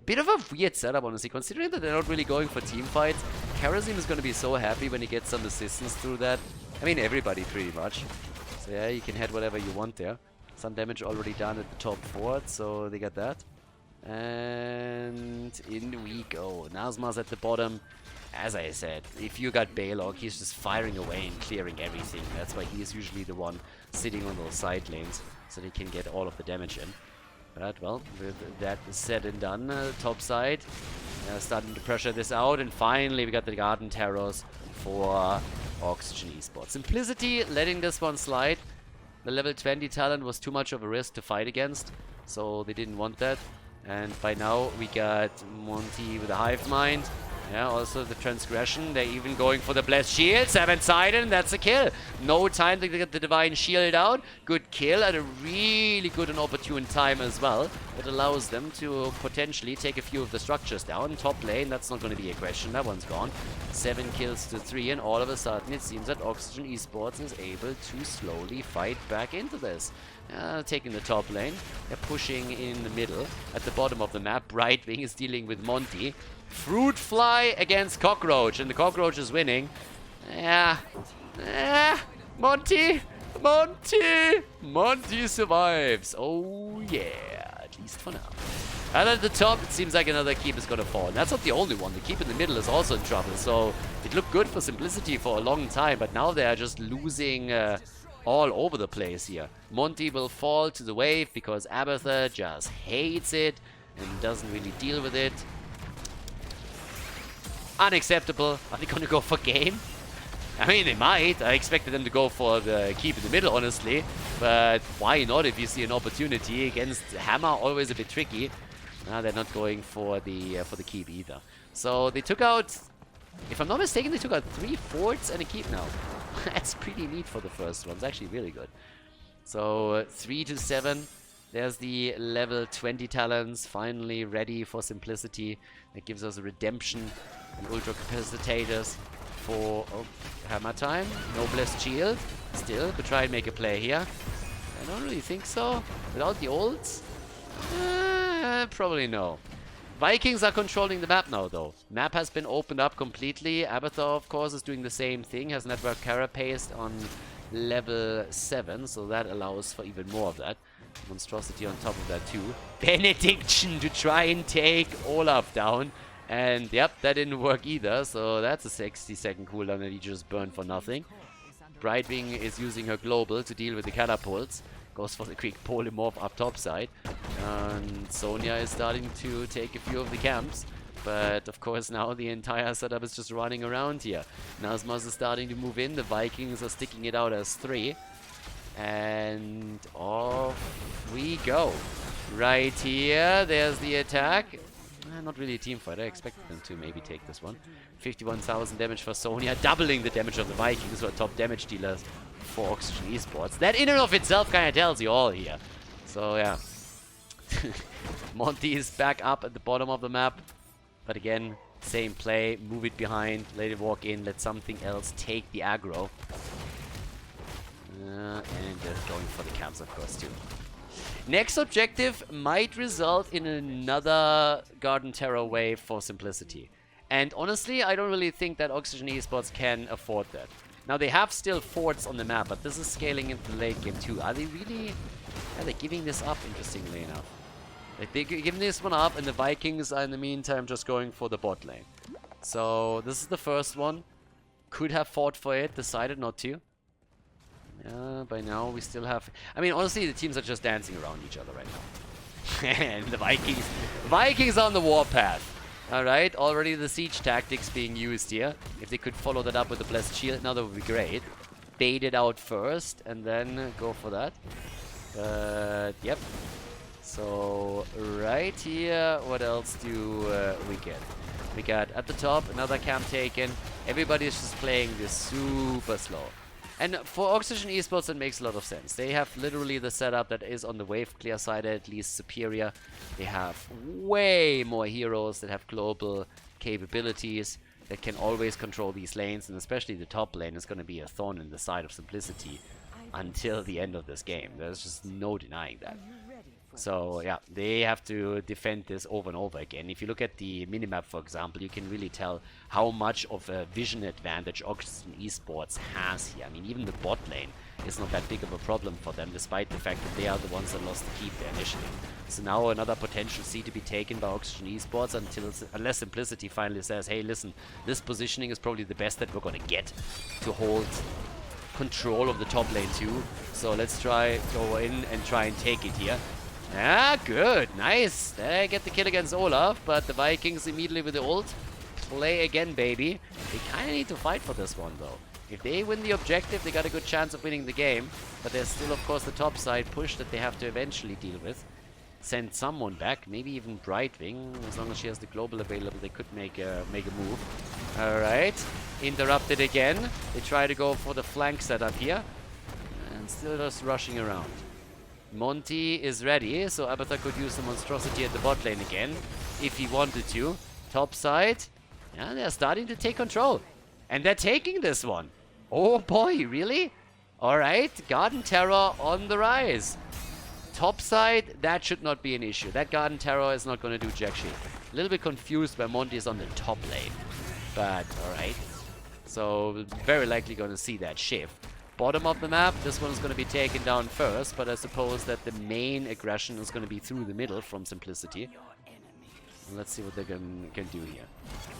bit of a weird setup, honestly, considering that they're not really going for team fights. Karazim is going to be so happy when he gets some assistance through that. I mean, everybody, pretty much. So, yeah, you can head whatever you want there. Some damage already done at the top fort, so they got that. And in we go. Nazma's at the bottom. As I said, if you got Balog, he's just firing away and clearing everything. That's why he is usually the one sitting on those side lanes, so they can get all of the damage in. But, well, with that said and done, top side, starting to pressure this out. And finally, we got the Garden Terrors for Oxygen Esports. Simplicity letting this one slide. The level 20 talent was too much of a risk to fight against, so they didn't want that. And by now, we got Monty with a Hive Mind. Yeah, also the transgression. They're even going for the blessed shield. 7-sided, and that's a kill. No time to get the divine shield out. Good kill at a really good and opportune time as well. It allows them to potentially take a few of the structures down. Top lane, that's not going to be a question. That one's gone. 7 kills to 3, and all of a sudden it seems that Oxygen Esports is able to slowly fight back into this. Taking the top lane. They're pushing in the middle. At the bottom of the map, Brightwing is dealing with Monty. Fruit Fly against Cockroach, and the Cockroach is winning. Yeah. Monty survives. Oh yeah, at least for now. And at the top, it seems like another keep is gonna fall. And that's not the only one. The keep in the middle is also in trouble. So it looked good for Simplicity for a long time, but now they are just losing all over the place here. Monty will fall to the wave because Abathur just hates it and doesn't really deal with it. Unacceptable. Are they gonna go for game? I mean, they might. I expected them to go for the keep in the middle, honestly. But why not if you see an opportunity? Against Hammer, always a bit tricky. They're not going for the keep either. So they took out, if I'm not mistaken, they took out 3 forts and a keep now. That's pretty neat for the first one. It's actually really good. So 3 to 7. There's the level 20 talents finally ready for Simplicity. That gives us a redemption and ultra capacitators for Hammer time. No blessed shield. Still, but try and make a play here. I don't really think so. Without the ults? Probably no. Vikings are controlling the map now, though. Map has been opened up completely. Abathur, of course, is doing the same thing. Has network carapace on level 7, so that allows for even more of that. Monstrosity on top of that, too. Benediction to try and take Olaf down. And, yep, that didn't work either, so that's a 60-second cooldown that he just burned for nothing. Brightwing is using her global to deal with the catapults. Goes for the quick polymorph up top side. And Sonya is starting to take a few of the camps. But of course now the entire setup is just running around here. Nasmas is starting to move in. The Vikings are sticking it out as 3. And off we go. Right here, there's the attack. Not really a team fight. I expected them to maybe take this one. 51,000 damage for Sonya, doubling the damage of the Vikings, who are top damage dealers for Oxygen Esports. That in and of itself kind of tells you all here. So yeah. Monty is back up at the bottom of the map. But again, same play. Move it behind, let it walk in, let something else take the aggro. And they're going for the camps, of course, too. Next objective might result in another Garden Terror wave for Simplicity. And honestly, I don't really think that Oxygen Esports can afford that. Now, they have still forts on the map, but this is scaling into the late game too. Are they really... Are they giving this up, interestingly enough? Like, they're giving this one up, and the Vikings are in the meantime just going for the bot lane. So, this is the first one. Could have fought for it, decided not to. By now we still have... I mean, honestly, the teams are just dancing around each other right now. And the Vikings on the warpath. Alright, already the siege tactics being used here. If they could follow that up with the blessed shield, now that would be great. Bait it out first, and then go for that. But, yep. So, right here, what else do we get? We got, at the top, another camp taken. Everybody's just playing this super slow. And for Oxygen Esports, it makes a lot of sense. They have literally the setup that is on the wave clear side, at least superior. They have way more heroes that have global capabilities that can always control these lanes, and especially the top lane is going to be a thorn in the side of Simplicity until the end of this game. There's just no denying that. So yeah, they have to defend this over and over again. If you look at the minimap, for example, you can really tell how much of a vision advantage Oxygen Esports has here. I mean, even the bot lane is not that big of a problem for them, despite the fact that they are the ones that lost the keep there initially. So now another potential C to be taken by Oxygen Esports unless Simplicity finally says, hey, listen, this positioning is probably the best that we're going to get to hold control of the top lane too. So let's try go in and try and take it here. Ah, good. Nice. They get the kill against Olaf, but the Vikings immediately with the ult. Play again, baby. They kind of need to fight for this one, though. If they win the objective, they got a good chance of winning the game. But there's still, of course, the top side push that they have to eventually deal with. send someone back. Maybe even Brightwing. As long as she has the global available, they could make a move. Alright. Interrupted again. They try to go for the flank setup here. And still just rushing around. Monty is ready, so Abathur could use the monstrosity at the bot lane again, if he wanted to. Top side, yeah, they're starting to take control. And they're taking this one. Oh boy, really? Alright, Garden Terror on the rise. Top side, that should not be an issue. That Garden Terror is not going to do jack shit. A little bit confused where Monty is on the top lane. But, alright. So, very likely going to see that shift. Bottom of the map, this one is going to be taken down first, but I suppose that the main aggression is going to be through the middle from Simplicity. Let's see what they can do here.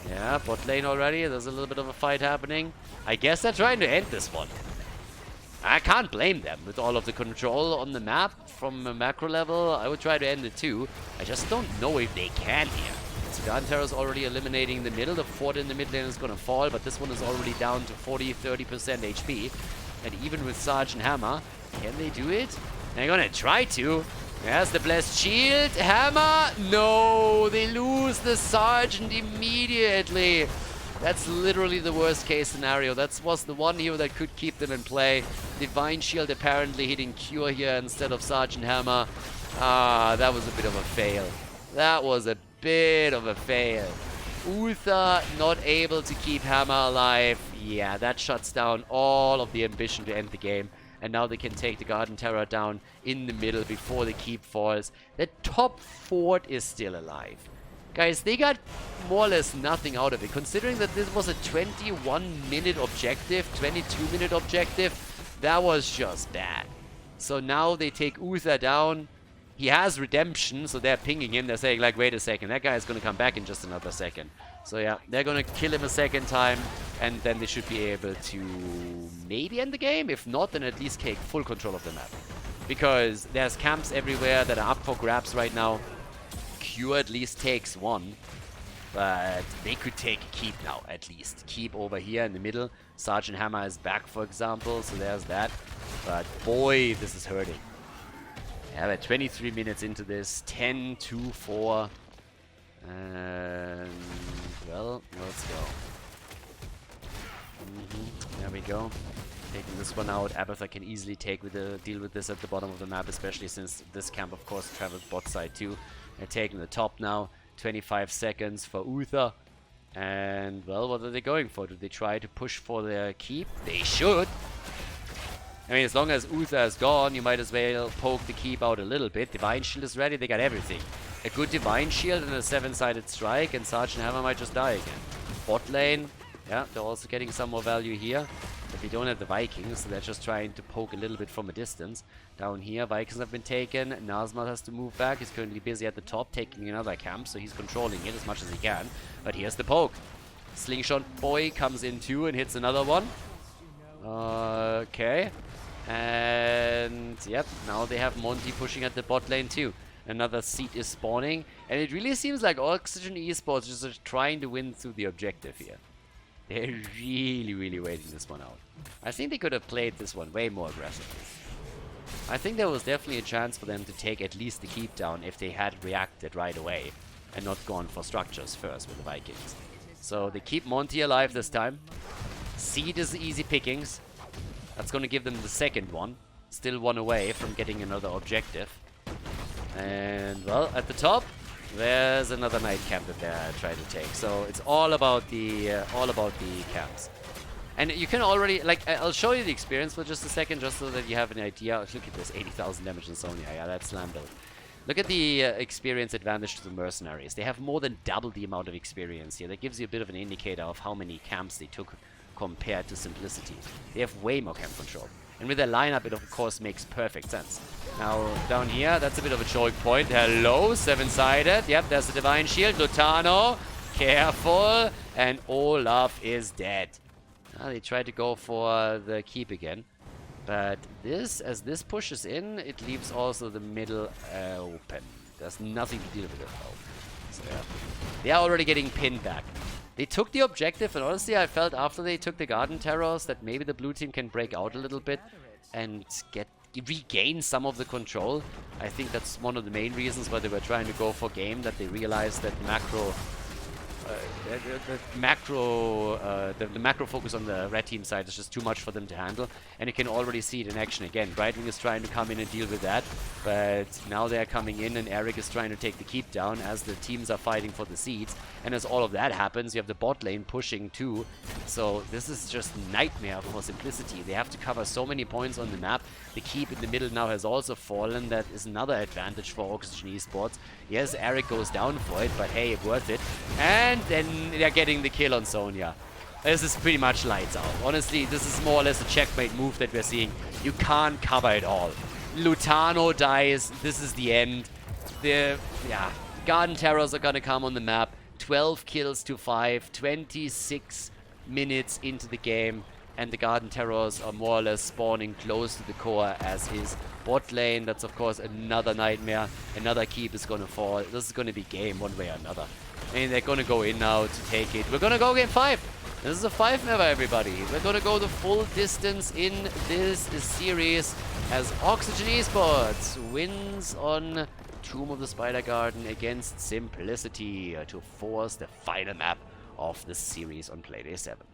Yeah, bot lane already. There's a little bit of a fight happening. I guess they're trying to end this one. I can't blame them with all of the control on the map from a macro level. I would try to end it too. I just don't know if they can here. So Garden is already eliminating the middle. The fort in the mid lane is going to fall, but this one is already down to 40-30% HP. And even with Sergeant Hammer, can they do it? They're gonna try to. There's the Blessed Shield. Hammer! No! They lose the Sergeant immediately. That's literally the worst case scenario. That was the one hero that could keep them in play. Divine Shield apparently hitting Cure here instead of Sergeant Hammer. Ah, that was a bit of a fail. That was a bit of a fail. Uther not able to keep Hammer alive. Yeah, that shuts down all of the ambition to end the game. And now they can take the Garden Terror down in the middle before the keep falls. The top fort is still alive. Guys, they got more or less nothing out of it. Considering that this was a 21-minute objective, 22-minute objective, that was just bad. So now they take Uther down. He has redemption, so they're pinging him. They're saying, like, wait a second, that guy is going to come back in just another second. So yeah, they're going to kill him a second time, and then they should be able to maybe end the game. If not, then at least take full control of the map. Because there's camps everywhere that are up for grabs right now. Cure at least takes one, but they could take a keep now, at least. Keep over here in the middle. Sergeant Hammer is back, for example, so there's that. But boy, this is hurting. Yeah, we're 23 minutes into this, 10-4. And, well, let's go. There we go. Taking this one out. Abathur can easily deal with this at the bottom of the map, especially since this camp, of course, travels bot side too. They're taking the top now. 25 seconds for Uther. And, well, what are they going for? Do they try to push for their keep? They should. I mean, as long as Uther is gone, you might as well poke the keep out a little bit. Divine Shield is ready. They got everything. A good Divine Shield and a 7-sided strike, and Sergeant Hammer might just die again. Bot lane, yeah, they're also getting some more value here. But they don't have the Vikings, so they're just trying to poke a little bit from a distance. Down here, Vikings have been taken. Nazmat has to move back. He's currently busy at the top, taking another camp, so he's controlling it as much as he can. But here's the poke. Slingshot Boy comes in too and hits another one. Okay. And, yep, now they have Monty pushing at the bot lane too. Another seat is spawning. And it really seems like Oxygen Esports is just trying to win through the objective here. They're really waiting this one out. I think they could have played this one way more aggressively. I think there was definitely a chance for them to take at least the keep down if they had reacted right away and not gone for structures first with the Vikings. So they keep Monty alive this time. Seed is easy pickings. That's going to give them the second one. Still one away from getting another objective. And, well, at the top, there's another night camp that they're trying to take. So it's all about the camps. And you can already, like, I'll show you the experience for just a second, just so that you have an idea. Look at this, 80,000 damage in Sonya. Yeah, that's slam build. Look at the experience advantage to the mercenaries. They have more than double the amount of experience here. That gives you a bit of an indicator of how many camps they took compared to Simplicity. They have way more camp control. And with their lineup, it of course makes perfect sense. Now, down here, that's a bit of a choke point. Hello, 7-sided. Yep, there's the Divine Shield. Lutano, careful. And Olaf is dead. They tried to go for the keep again. But this, as this pushes in, it leaves also the middle open. There's nothing to deal with it, though. So, yeah. They are already getting pinned back. They took the objective, and honestly, I felt after they took the Garden Terrors that maybe the blue team can break out a little bit and get regain some of the control. I think that's one of the main reasons why they were trying to go for game, that they realized that the macro focus on the red team side is just too much for them to handle, and you can already see it in action again. Brightwing is trying to come in and deal with that, but now they're coming in and Eric is trying to take the keep down as the teams are fighting for the seeds, and as all of that happens, you have the bot lane pushing too. So this is just nightmare for Simplicity. They have to cover so many points on the map. The keep in the middle now has also fallen. That is another advantage for Oxygen Esports. Yes, Eric goes down for it, but hey, worth it. And then they're getting the kill on Sonya. This is pretty much lights out. Honestly, this is more or less a checkmate move that we're seeing. You can't cover it all. Lutano dies. This is the end. The Garden Terrors are gonna come on the map. 12 kills to 5. 26 minutes into the game. And the Garden Terrors are more or less spawning close to the core as is. Bot lane, that's of course another nightmare. Another keep is gonna fall. This is gonna be game one way or another. And they're gonna go in now to take it. We're gonna go game 5. This is a 5-never, everybody. We're gonna go the full distance in this series as Oxygen Esports wins on Tomb of the Spider Garden against Simplicity to force the final map of the series on Playday 7.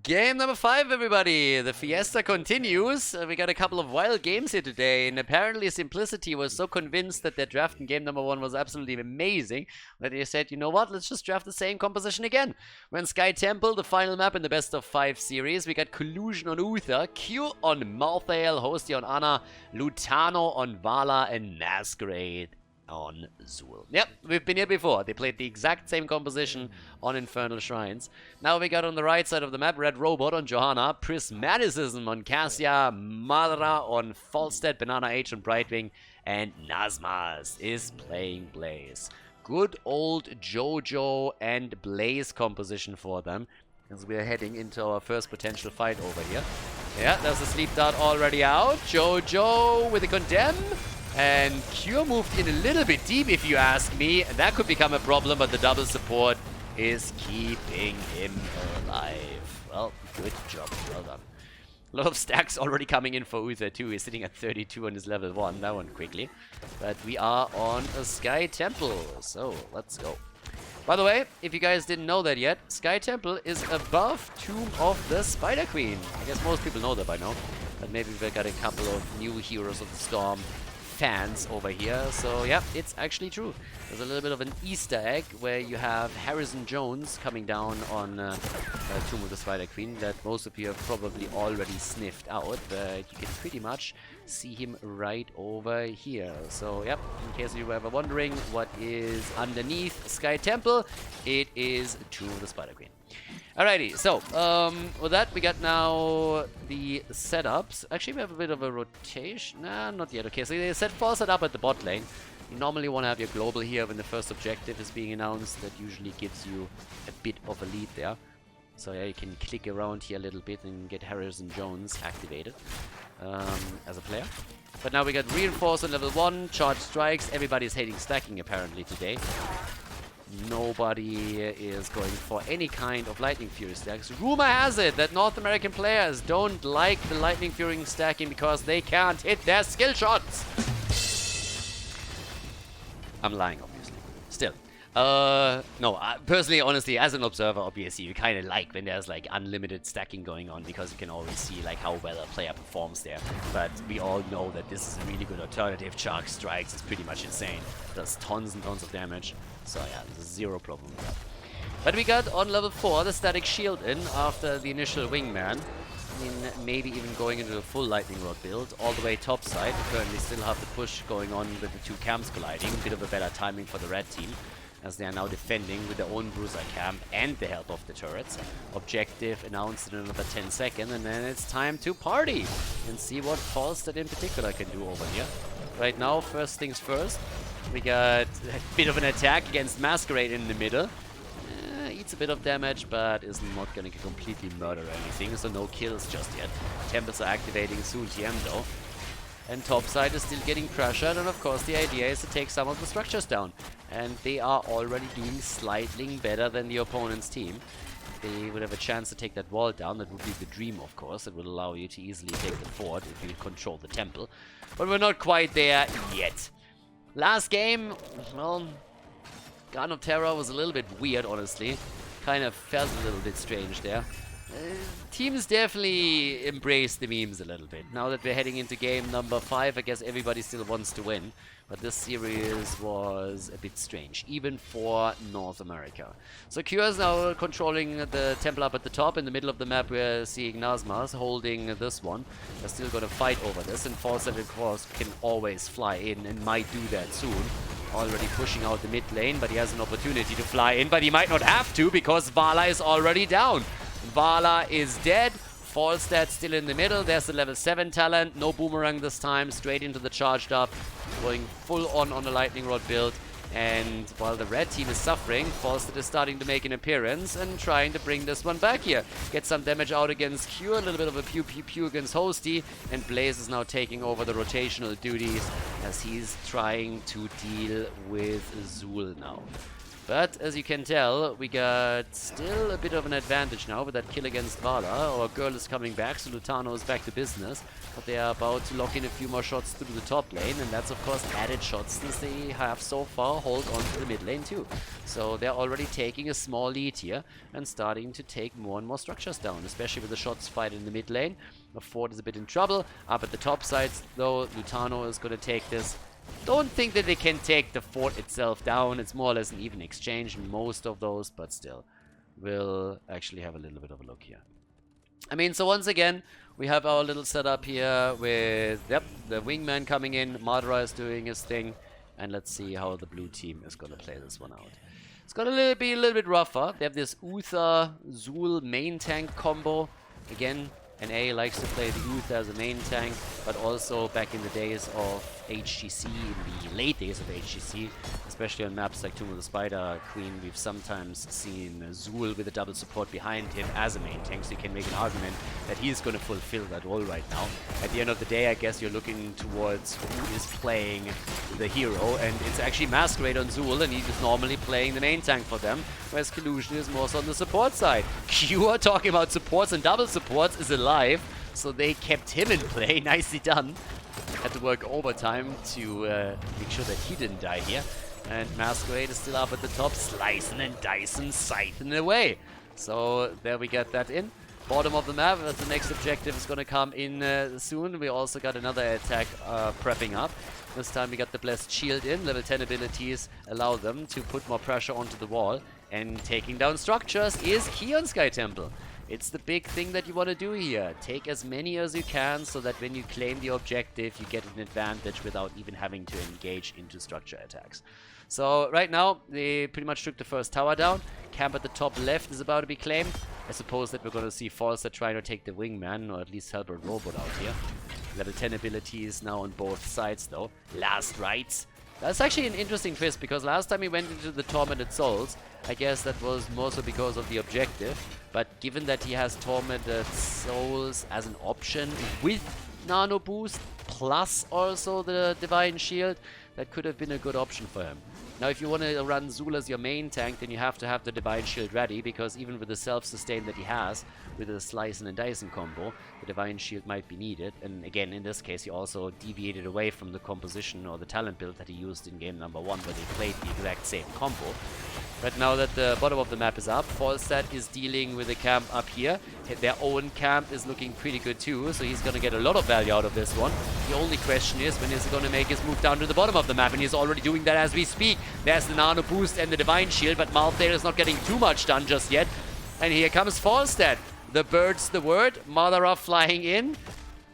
Game number 5, everybody! The fiesta continues. We got a couple of wild games here today, and apparently Simplicity was so convinced that their draft in game number 1 was absolutely amazing that they said, you know what, let's just draft the same composition again. When Sky Temple, the final map in the best of 5 series, we got Collusion on Uther, Q on Malthael, Hostia on Ana, Lutano on Vala, and Masquerade on Zul. Yep, we've been here before. They played the exact same composition on Infernal Shrines. Now we got on the right side of the map Red Robot on Johanna, Prismaticism on Cassia, Madra on Falstead, Banana H on Brightwing, and Nazmas is playing Blaze. Good old Jojo and Blaze composition for them, as we are heading into our first potential fight over here. Yeah, there's a sleep dart already out. Jojo with a condemn. And Cure moved in a little bit deep, if you ask me. That could become a problem, but the double support is keeping him alive. Well, good job. Well done. A lot of stacks already coming in for Uther too. He's sitting at 32 on his level 1. That one quickly. But we are on a Sky Temple. So, let's go. By the way, if you guys didn't know that yet, Sky Temple is above Tomb of the Spider Queen. I guess most people know that by now. But maybe we've got a couple of new Heroes of the Storm fans over here, so yeah, it's actually true. There's a little bit of an Easter egg where you have Harrison Jones coming down on Tomb of the Spider Queen that most of you have probably already sniffed out, but you can pretty much see him right over here. So yep, in case you were ever wondering what is underneath Sky Temple, it is Tomb of the Spider Queen. Alrighty, so, with that, we got now the setups. Actually, we have a bit of a rotation. Nah, not yet. Okay, so they set 4 set up at the bot lane. You normally want to have your global here when the first objective is being announced. That usually gives you a bit of a lead there. So yeah, you can click around here a little bit and get Harrison Jones activated as a player. But now we got Reinforce on level 1, Charge Strikes. Everybody's hating stacking apparently today. Nobody is going for any kind of Lightning Fury stacks. Rumor has it that North American players don't like the Lightning Fury stacking because they can't hit their skill shots. I'm lying, obviously. Still. No, personally, honestly, as an observer, obviously, you kind of like when there's like unlimited stacking going on because you can always see like how well a player performs there. But we all know that this is a really good alternative. Charge Strikes is pretty much insane. Does tons and tons of damage. So yeah, there's zero problem with that. But we got on level 4 the Static Shield in after the initial Wingman. I mean, maybe even going into a full Lightning Rod build, all the way top side. We currently still have the push going on with the 2 camps colliding. A bit of a better timing for the red team, as they are now defending with their own Bruiser camp and the help of the turrets. Objective announced in another 10 seconds, and then it's time to party and see what Falstad in particular can do over here. Right now, first things first, we got a bit of an attack against Masquerade in the middle. Eats a bit of damage, but is not going to completely murder anything, so no kills just yet. Tempers are activating soon, TM though. and topside is still getting pressured, and of course the idea is to take some of the structures down. And they are already doing slightly better than the opponent's team. They would have a chance to take that wall down. That would be the dream, of course. It would allow you to easily take the fort if you control the temple. But we're not quite there yet. Last game, well, Garden of Terror was a little bit weird, honestly. Kind of felt a little bit strange there. Teams definitely embrace the memes a little bit. Now that we're heading into game number 5, I guess everybody still wants to win. But this series was a bit strange, even for North America. So Cure is now controlling the temple up at the top. In the middle of the map, we're seeing Nazmas holding this one. They're still going to fight over this, and Falset, of course, can always fly in and might do that soon. Already pushing out the mid lane, but he has an opportunity to fly in, but he might not have to because Vala is already down. Vala is dead. Falstad still in the middle. There's the level 7 talent. No boomerang this time. Straight into the charged up. Going full on a lightning rod build. And while the red team is suffering, Falstad is starting to make an appearance and trying to bring this one back here. Get some damage out against Q. A little bit of a pew against Hosty. And Blaze is now taking over the rotational duties as he's trying to deal with Zul now. But as you can tell, we got still a bit of an advantage now with that kill against Vala. Our girl is coming back, so Lutano is back to business. But they are about to lock in a few more shots through the top lane, and that's of course added shots since they have so far hold on to the mid lane too. So they're already taking a small lead here and starting to take more and more structures down, especially with the shots fight in the mid lane. The fort is a bit in trouble. Up at the top sides though, Lutano is going to take this. Don't think that they can take the fort itself down. It's more or less an even exchange in most of those, but still. We'll actually have a little bit of a look here. I mean, so once again, we have our little setup here with, yep, the wingman coming in. Madara is doing his thing. And let's see how the blue team is going to play this one out. It's going to be a little bit rougher. They have this Uther Zul main tank combo. Again, NA likes to play the Uther as a main tank, but also back in the days of HGC, in the late days of HGC, especially on maps like Tomb of the Spider Queen, we've sometimes seen Zul with a double support behind him as a main tank, so you can make an argument that he's going to fulfill that role right now. At the end of the day, I guess you're looking towards who is playing the hero, and it's actually Masquerade on Zul, and he's normally playing the main tank for them, whereas Collusion is more so on the support side. Q, talking about supports and double supports, is alive, so they kept him in play. Nicely done. Had to work overtime to make sure that he didn't die here. And Masquerade is still up at the top, slicing and dicing, scything away. So there we get that in. Bottom of the map, that's the next objective is going to come in soon. We also got another attack prepping up. This time we got the Blessed Shield in. Level 10 abilities allow them to put more pressure onto the wall. And taking down structures is key on Sky Temple. It's the big thing that you want to do here. Take as many as you can so that when you claim the objective, you get an advantage without even having to engage into structure attacks. So right now, they pretty much took the first tower down. Camp at the top left is about to be claimed. I suppose that we're going to see Falster trying to take the wingman, or at least help a robot out here. Level 10 abilities now on both sides though. Last rites. That's actually an interesting twist, because last time he went into the Tormented Souls, I guess that was more so because of the objective. But given that he has Tormented Souls as an option with Nano Boost, plus also the Divine Shield, that could have been a good option for him. Now, if you want to run Zul as your main tank, then you have to have the Divine Shield ready, because even with the self-sustain that he has, with the Slicing and Dicing combo, the Divine Shield might be needed. And again, in this case, he also deviated away from the composition or the talent build that he used in game number 1, where they played the exact same combo. But now that the bottom of the map is up, Falstad is dealing with the camp up here. Their own camp is looking pretty good too, so he's going to get a lot of value out of this one. The only question is, when is he going to make his move down to the bottom of the map? And he's already doing that as we speak. There's the Nano Boost and the Divine Shield, but Malthair is not getting too much done just yet. And here comes Falstad. The bird's the word. Madara flying in.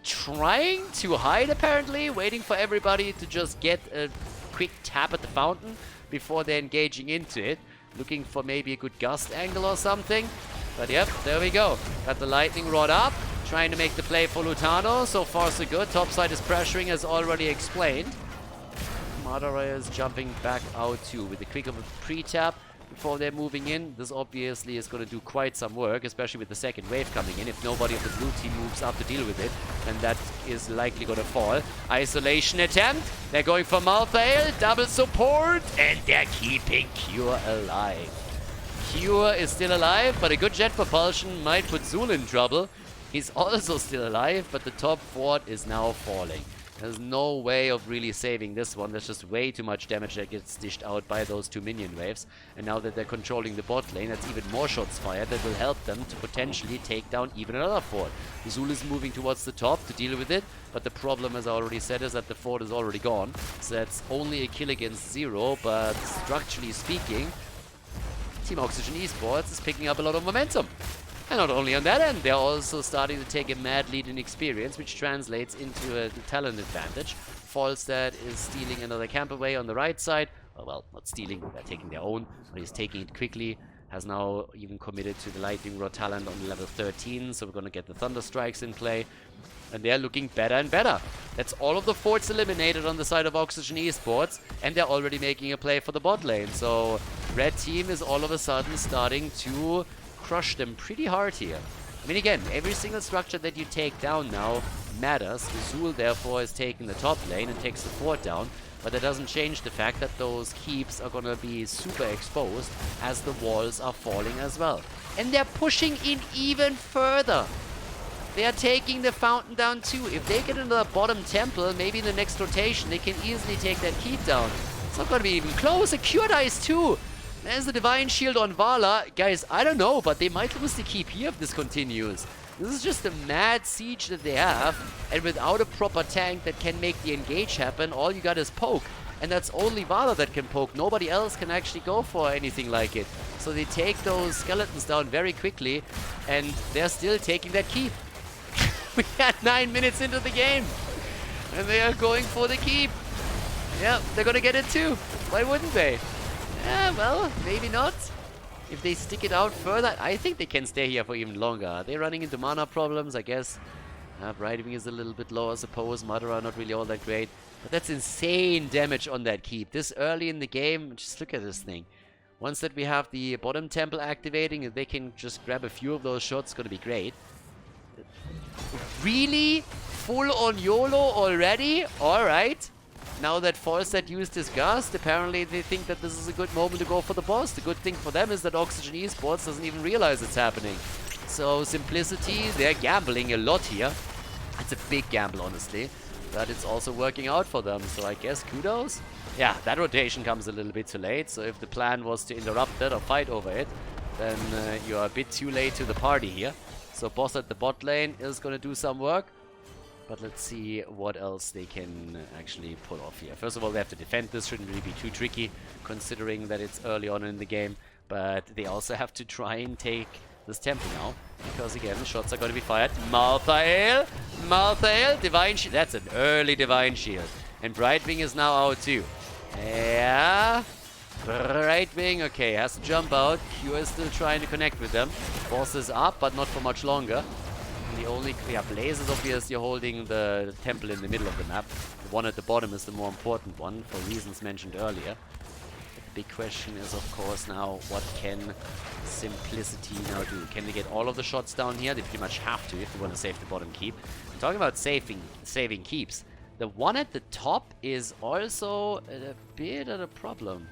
Trying to hide, apparently. Waiting for everybody to just get a quick tap at the fountain before they're engaging into it. Looking for maybe a good gust angle or something. But yep, there we go. Got the lightning rod up. Trying to make the play for Lutano. So far so good. Topside is pressuring, as already explained. Madara is jumping back out too with a quick of a pre-tap. before they're moving in. This obviously is going to do quite some work, especially with the second wave coming in. If nobody of the blue team moves up to deal with it, then that is likely going to fall. Isolation attempt. They're going for Malthael. Double support. And they're keeping Cure alive. Cure is still alive, but a good jet propulsion might put Zul in trouble. He's also still alive, but the top fort is now falling. There's no way of really saving this one. There's just way too much damage that gets dished out by those 2 minion waves. And now that they're controlling the bot lane, that's even more shots fired that will help them to potentially take down even another fort. Zul is moving towards the top to deal with it, but the problem, as I already said, is that the fort is already gone. So that's only a kill against 0, but structurally speaking, Team Oxygen Esports is picking up a lot of momentum. And not only on that end, they're also starting to take a mad lead in experience, which translates into a talent advantage. Falstad is stealing another camp away on the right side. Oh, well, not stealing, they're taking their own, but he's taking it quickly. Has now even committed to the Lightning Rod talent on level 13, so we're going to get the Thunder Strikes in play. And they're looking better and better. That's all of the forts eliminated on the side of Oxygen Esports, and they're already making a play for the bot lane. So Red Team is all of a sudden starting to crush them pretty hard here. I mean, again, every single structure that you take down now matters. Zul, therefore, is taking the top lane and takes the fort down. But that doesn't change the fact that those keeps are going to be super exposed as the walls are falling as well. And they're pushing in even further. They are taking the fountain down too. If they get into the bottom temple, maybe in the next rotation, they can easily take that keep down. It's not going to be even close. A Cure dies too. There's the Divine Shield on Vala. Guys, I don't know, but they might lose the keep here if this continues. This is just a mad siege that they have, and without a proper tank that can make the engage happen, all you got is poke. And that's only Vala that can poke. Nobody else can actually go for anything like it. So they take those skeletons down very quickly, and they're still taking that keep. We got 9 minutes into the game, and they are going for the keep. Yeah, they're gonna get it too. Why wouldn't they? Yeah, well, maybe not. If they stick it out further, I think they can stay here for even longer. They're running into mana problems, I guess. Right Wing is a little bit low, I suppose. Madara not really all that great. But that's insane damage on that keep. This early in the game, just look at this thing. Once that we have the bottom temple activating, if they can just grab a few of those shots, it's going to be great. Really? Full on YOLO already? Alright. Now that Falstad used his Gust, apparently they think that this is a good moment to go for the boss. The good thing for them is that Oxygen Esports doesn't even realize it's happening. So Simplicity, they're gambling a lot here. It's a big gamble, honestly. But it's also working out for them, so I guess kudos. Yeah, that rotation comes a little bit too late, so if the plan was to interrupt it or fight over it, then you are a bit too late to the party here. So boss at the bot lane is going to do some work. But let's see what else they can actually pull off here. First of all, they have to defend this. Shouldn't really be too tricky, considering that it's early on in the game. But they also have to try and take this temple now. Because, again, the shots are going to be fired. Malthael! Malthael! Divine Shield. That's an early Divine Shield. And Brightwing is now out too. Yeah. Brightwing, okay, has to jump out. Cure is still trying to connect with them. Boss is up, but not for much longer. The only, yeah, Blaze is obviously holding the temple in the middle of the map. The one at the bottom is the more important one, for reasons mentioned earlier. The big question is, of course, now, what can Simplicity now do? Can they get all of the shots down here? They pretty much have to if they want to save the bottom keep. Talking about saving keeps, the one at the top is also a bit of a problem.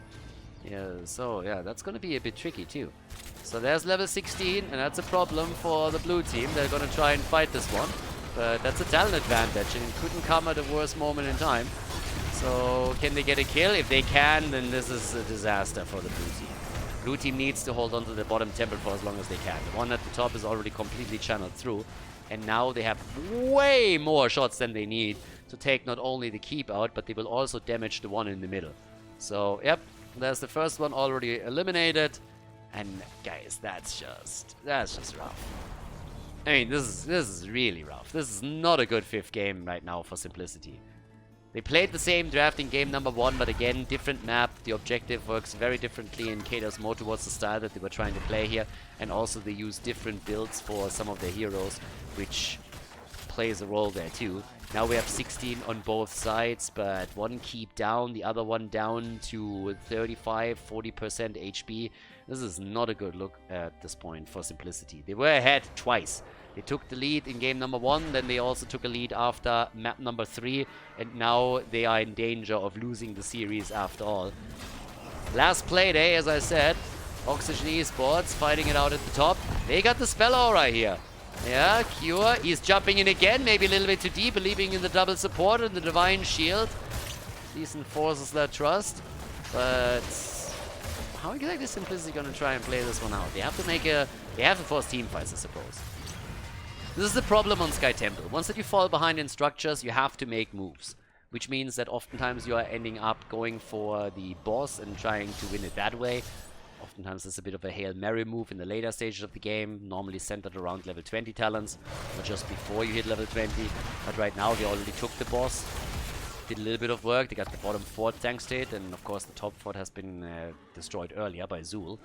Yeah, so, yeah, that's going to be a bit tricky, too. So there's level 16, and that's a problem for the blue team. They're going to try and fight this one. But that's a talent advantage, and it couldn't come at a worse moment in time. So can they get a kill? If they can, then this is a disaster for the blue team. Blue team needs to hold on to the bottom temple for as long as they can. The one at the top is already completely channeled through. And now they have way more shots than they need to take not only the keep out, but they will also damage the one in the middle. So, yep, there's the first one already eliminated. And guys, that's just rough. I mean, this is really rough. This is not a good 5th game right now for Simplicity. They played the same draft in game number 1, but again, different map. The objective works very differently and caters more towards the style that they were trying to play here. And also they use different builds for some of their heroes, which plays a role there too. Now we have 16 on both sides, but one keep down, the other one down to 35, 40% HP. This is not a good look at this point for Simplicity. They were ahead twice. They took the lead in game number 1, then they also took a lead after map number 3, and now they are in danger of losing the series after all. Last Playday, as I said, Oxygen Esports fighting it out at the top. They got the spell aura here. Yeah, Cure, he's jumping in again, maybe a little bit too deep, believing in the double support and the Divine Shield. Decent forces their trust, but how exactly is Simplicity going to try and play this one out? They have to force team fights, I suppose. This is the problem on Sky Temple. Once that you fall behind in structures, you have to make moves, which means that oftentimes you are ending up going for the boss and trying to win it that way. Oftentimes it's a bit of a Hail Mary move in the later stages of the game, normally centered around level 20 talents, or just before you hit level 20. But right now they already took the boss, did a little bit of work, they got the bottom fort thanks to it, and of course the top fort has been destroyed earlier by Zul.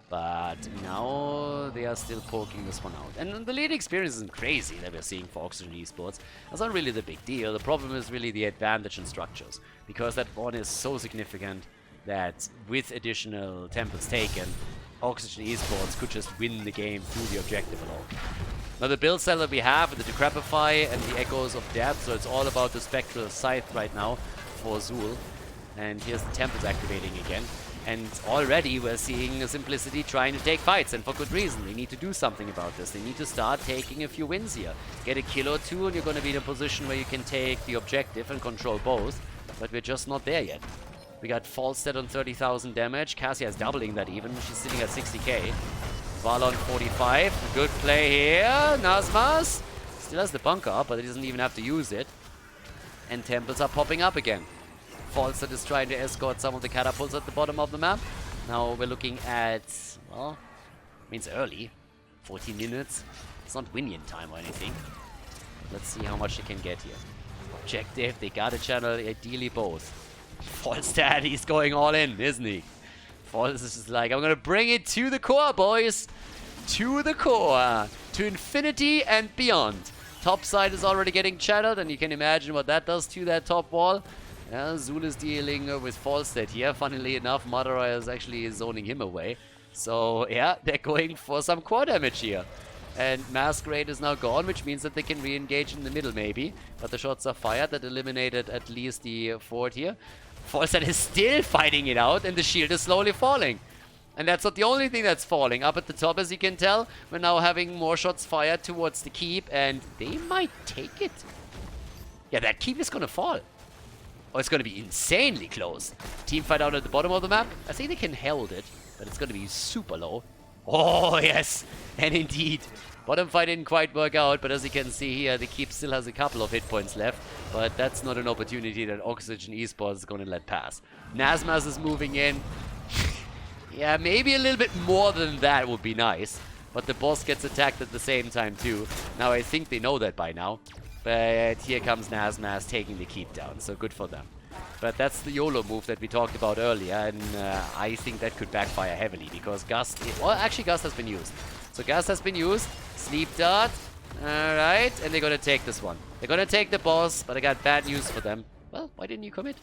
But now they are still poking this one out. And the lead experience isn't crazy that we're seeing for Oxygen Esports. That's not really the big deal. The problem is really the advantage in structures, because that one is so significant that with additional temples taken, Oxygen Esports could just win the game through the objective alone. Now the build cell that we have, the Decrepify and the Echoes of Death, so it's all about the Spectral Scythe right now for Zul. And here's the temples activating again. And already we're seeing Simplicity trying to take fights, and for good reason. They need to do something about this. They need to start taking a few wins here. Get a kill or two and you're going to be in a position where you can take the objective and control both. But we're just not there yet. We got Falstead on 30,000 damage. Cassia is doubling that even. She's sitting at 60k. Valon 45. Good play here. Nazmas still has the bunker up, but he doesn't even have to use it. And temples are popping up again. Falstead is trying to escort some of the catapults at the bottom of the map. Now we're looking at, well, I mean it's early. 14 minutes. It's not Winion time or anything. Let's see how much they can get here. Objective, they gotta channel ideally both. Falstad, he's going all in, isn't he? Falstad is just like, I'm gonna bring it to the core, boys. To the core. To infinity and beyond. Top side is already getting channeled, and you can imagine what that does to that top wall. Yeah, Zul is dealing with Falstad here. Funnily enough, Madara is actually zoning him away. So, yeah, they're going for some core damage here. And Masquerade is now gone, which means that they can re-engage in the middle maybe. But the shots are fired. That eliminated at least the fort here. Falstad is still fighting it out, and the shield is slowly falling. And that's not the only thing that's falling. Up at the top, as you can tell, we're now having more shots fired towards the keep, and they might take it. Yeah, that keep is gonna fall. Oh, it's gonna be insanely close. Team fight out at the bottom of the map. I think they can hold it, but it's gonna be super low. Oh, yes. And indeed, bottom fight didn't quite work out, but as you can see here, the keep still has a couple of hit points left. But that's not an opportunity that Oxygen Esports is gonna let pass. Nazmas is moving in. Yeah, maybe a little bit more than that would be nice. But the boss gets attacked at the same time too. Now, I think they know that by now. But here comes Nazmas taking the keep down, so good for them. But that's the YOLO move that we talked about earlier, and I think that could backfire heavily, because Gust... Well, actually, Gust has been used. So Gust has been used. Sleep Dart. Alright, and they're gonna take this one. They're gonna take the boss, but I got bad news for them. Well, why didn't you commit?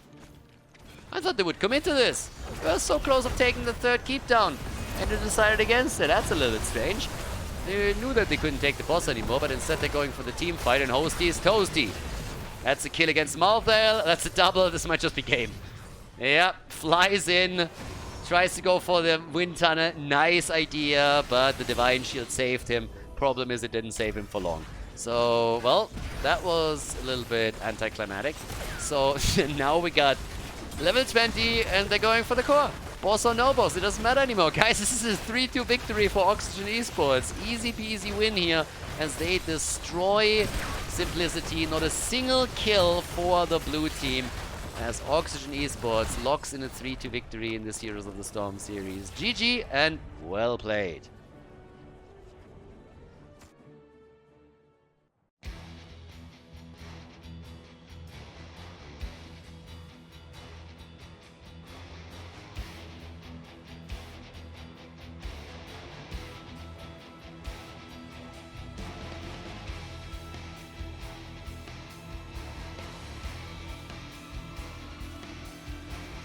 I thought they would commit to this. We were so close of taking the third keep down, and they decided against it. That's a little bit strange. They knew that they couldn't take the boss anymore, but instead they're going for the team fight, and Hosty is toasty. That's a kill against Malthael. That's a double. This might just be game. Yeah, flies in. Tries to go for the wind tunnel. Nice idea, but the Divine Shield saved him. Problem is it didn't save him for long. So, well, that was a little bit anticlimactic. So, now we got level 20, and they're going for the core. Boss or no boss, it doesn't matter anymore. Guys, this is a 3-2 victory for Oxygen Esports. Easy peasy win here as they destroy Simplicity. Not a single kill for the blue team as Oxygen Esports locks in a 3-2 victory in this Heroes of the Storm series. GG and well played.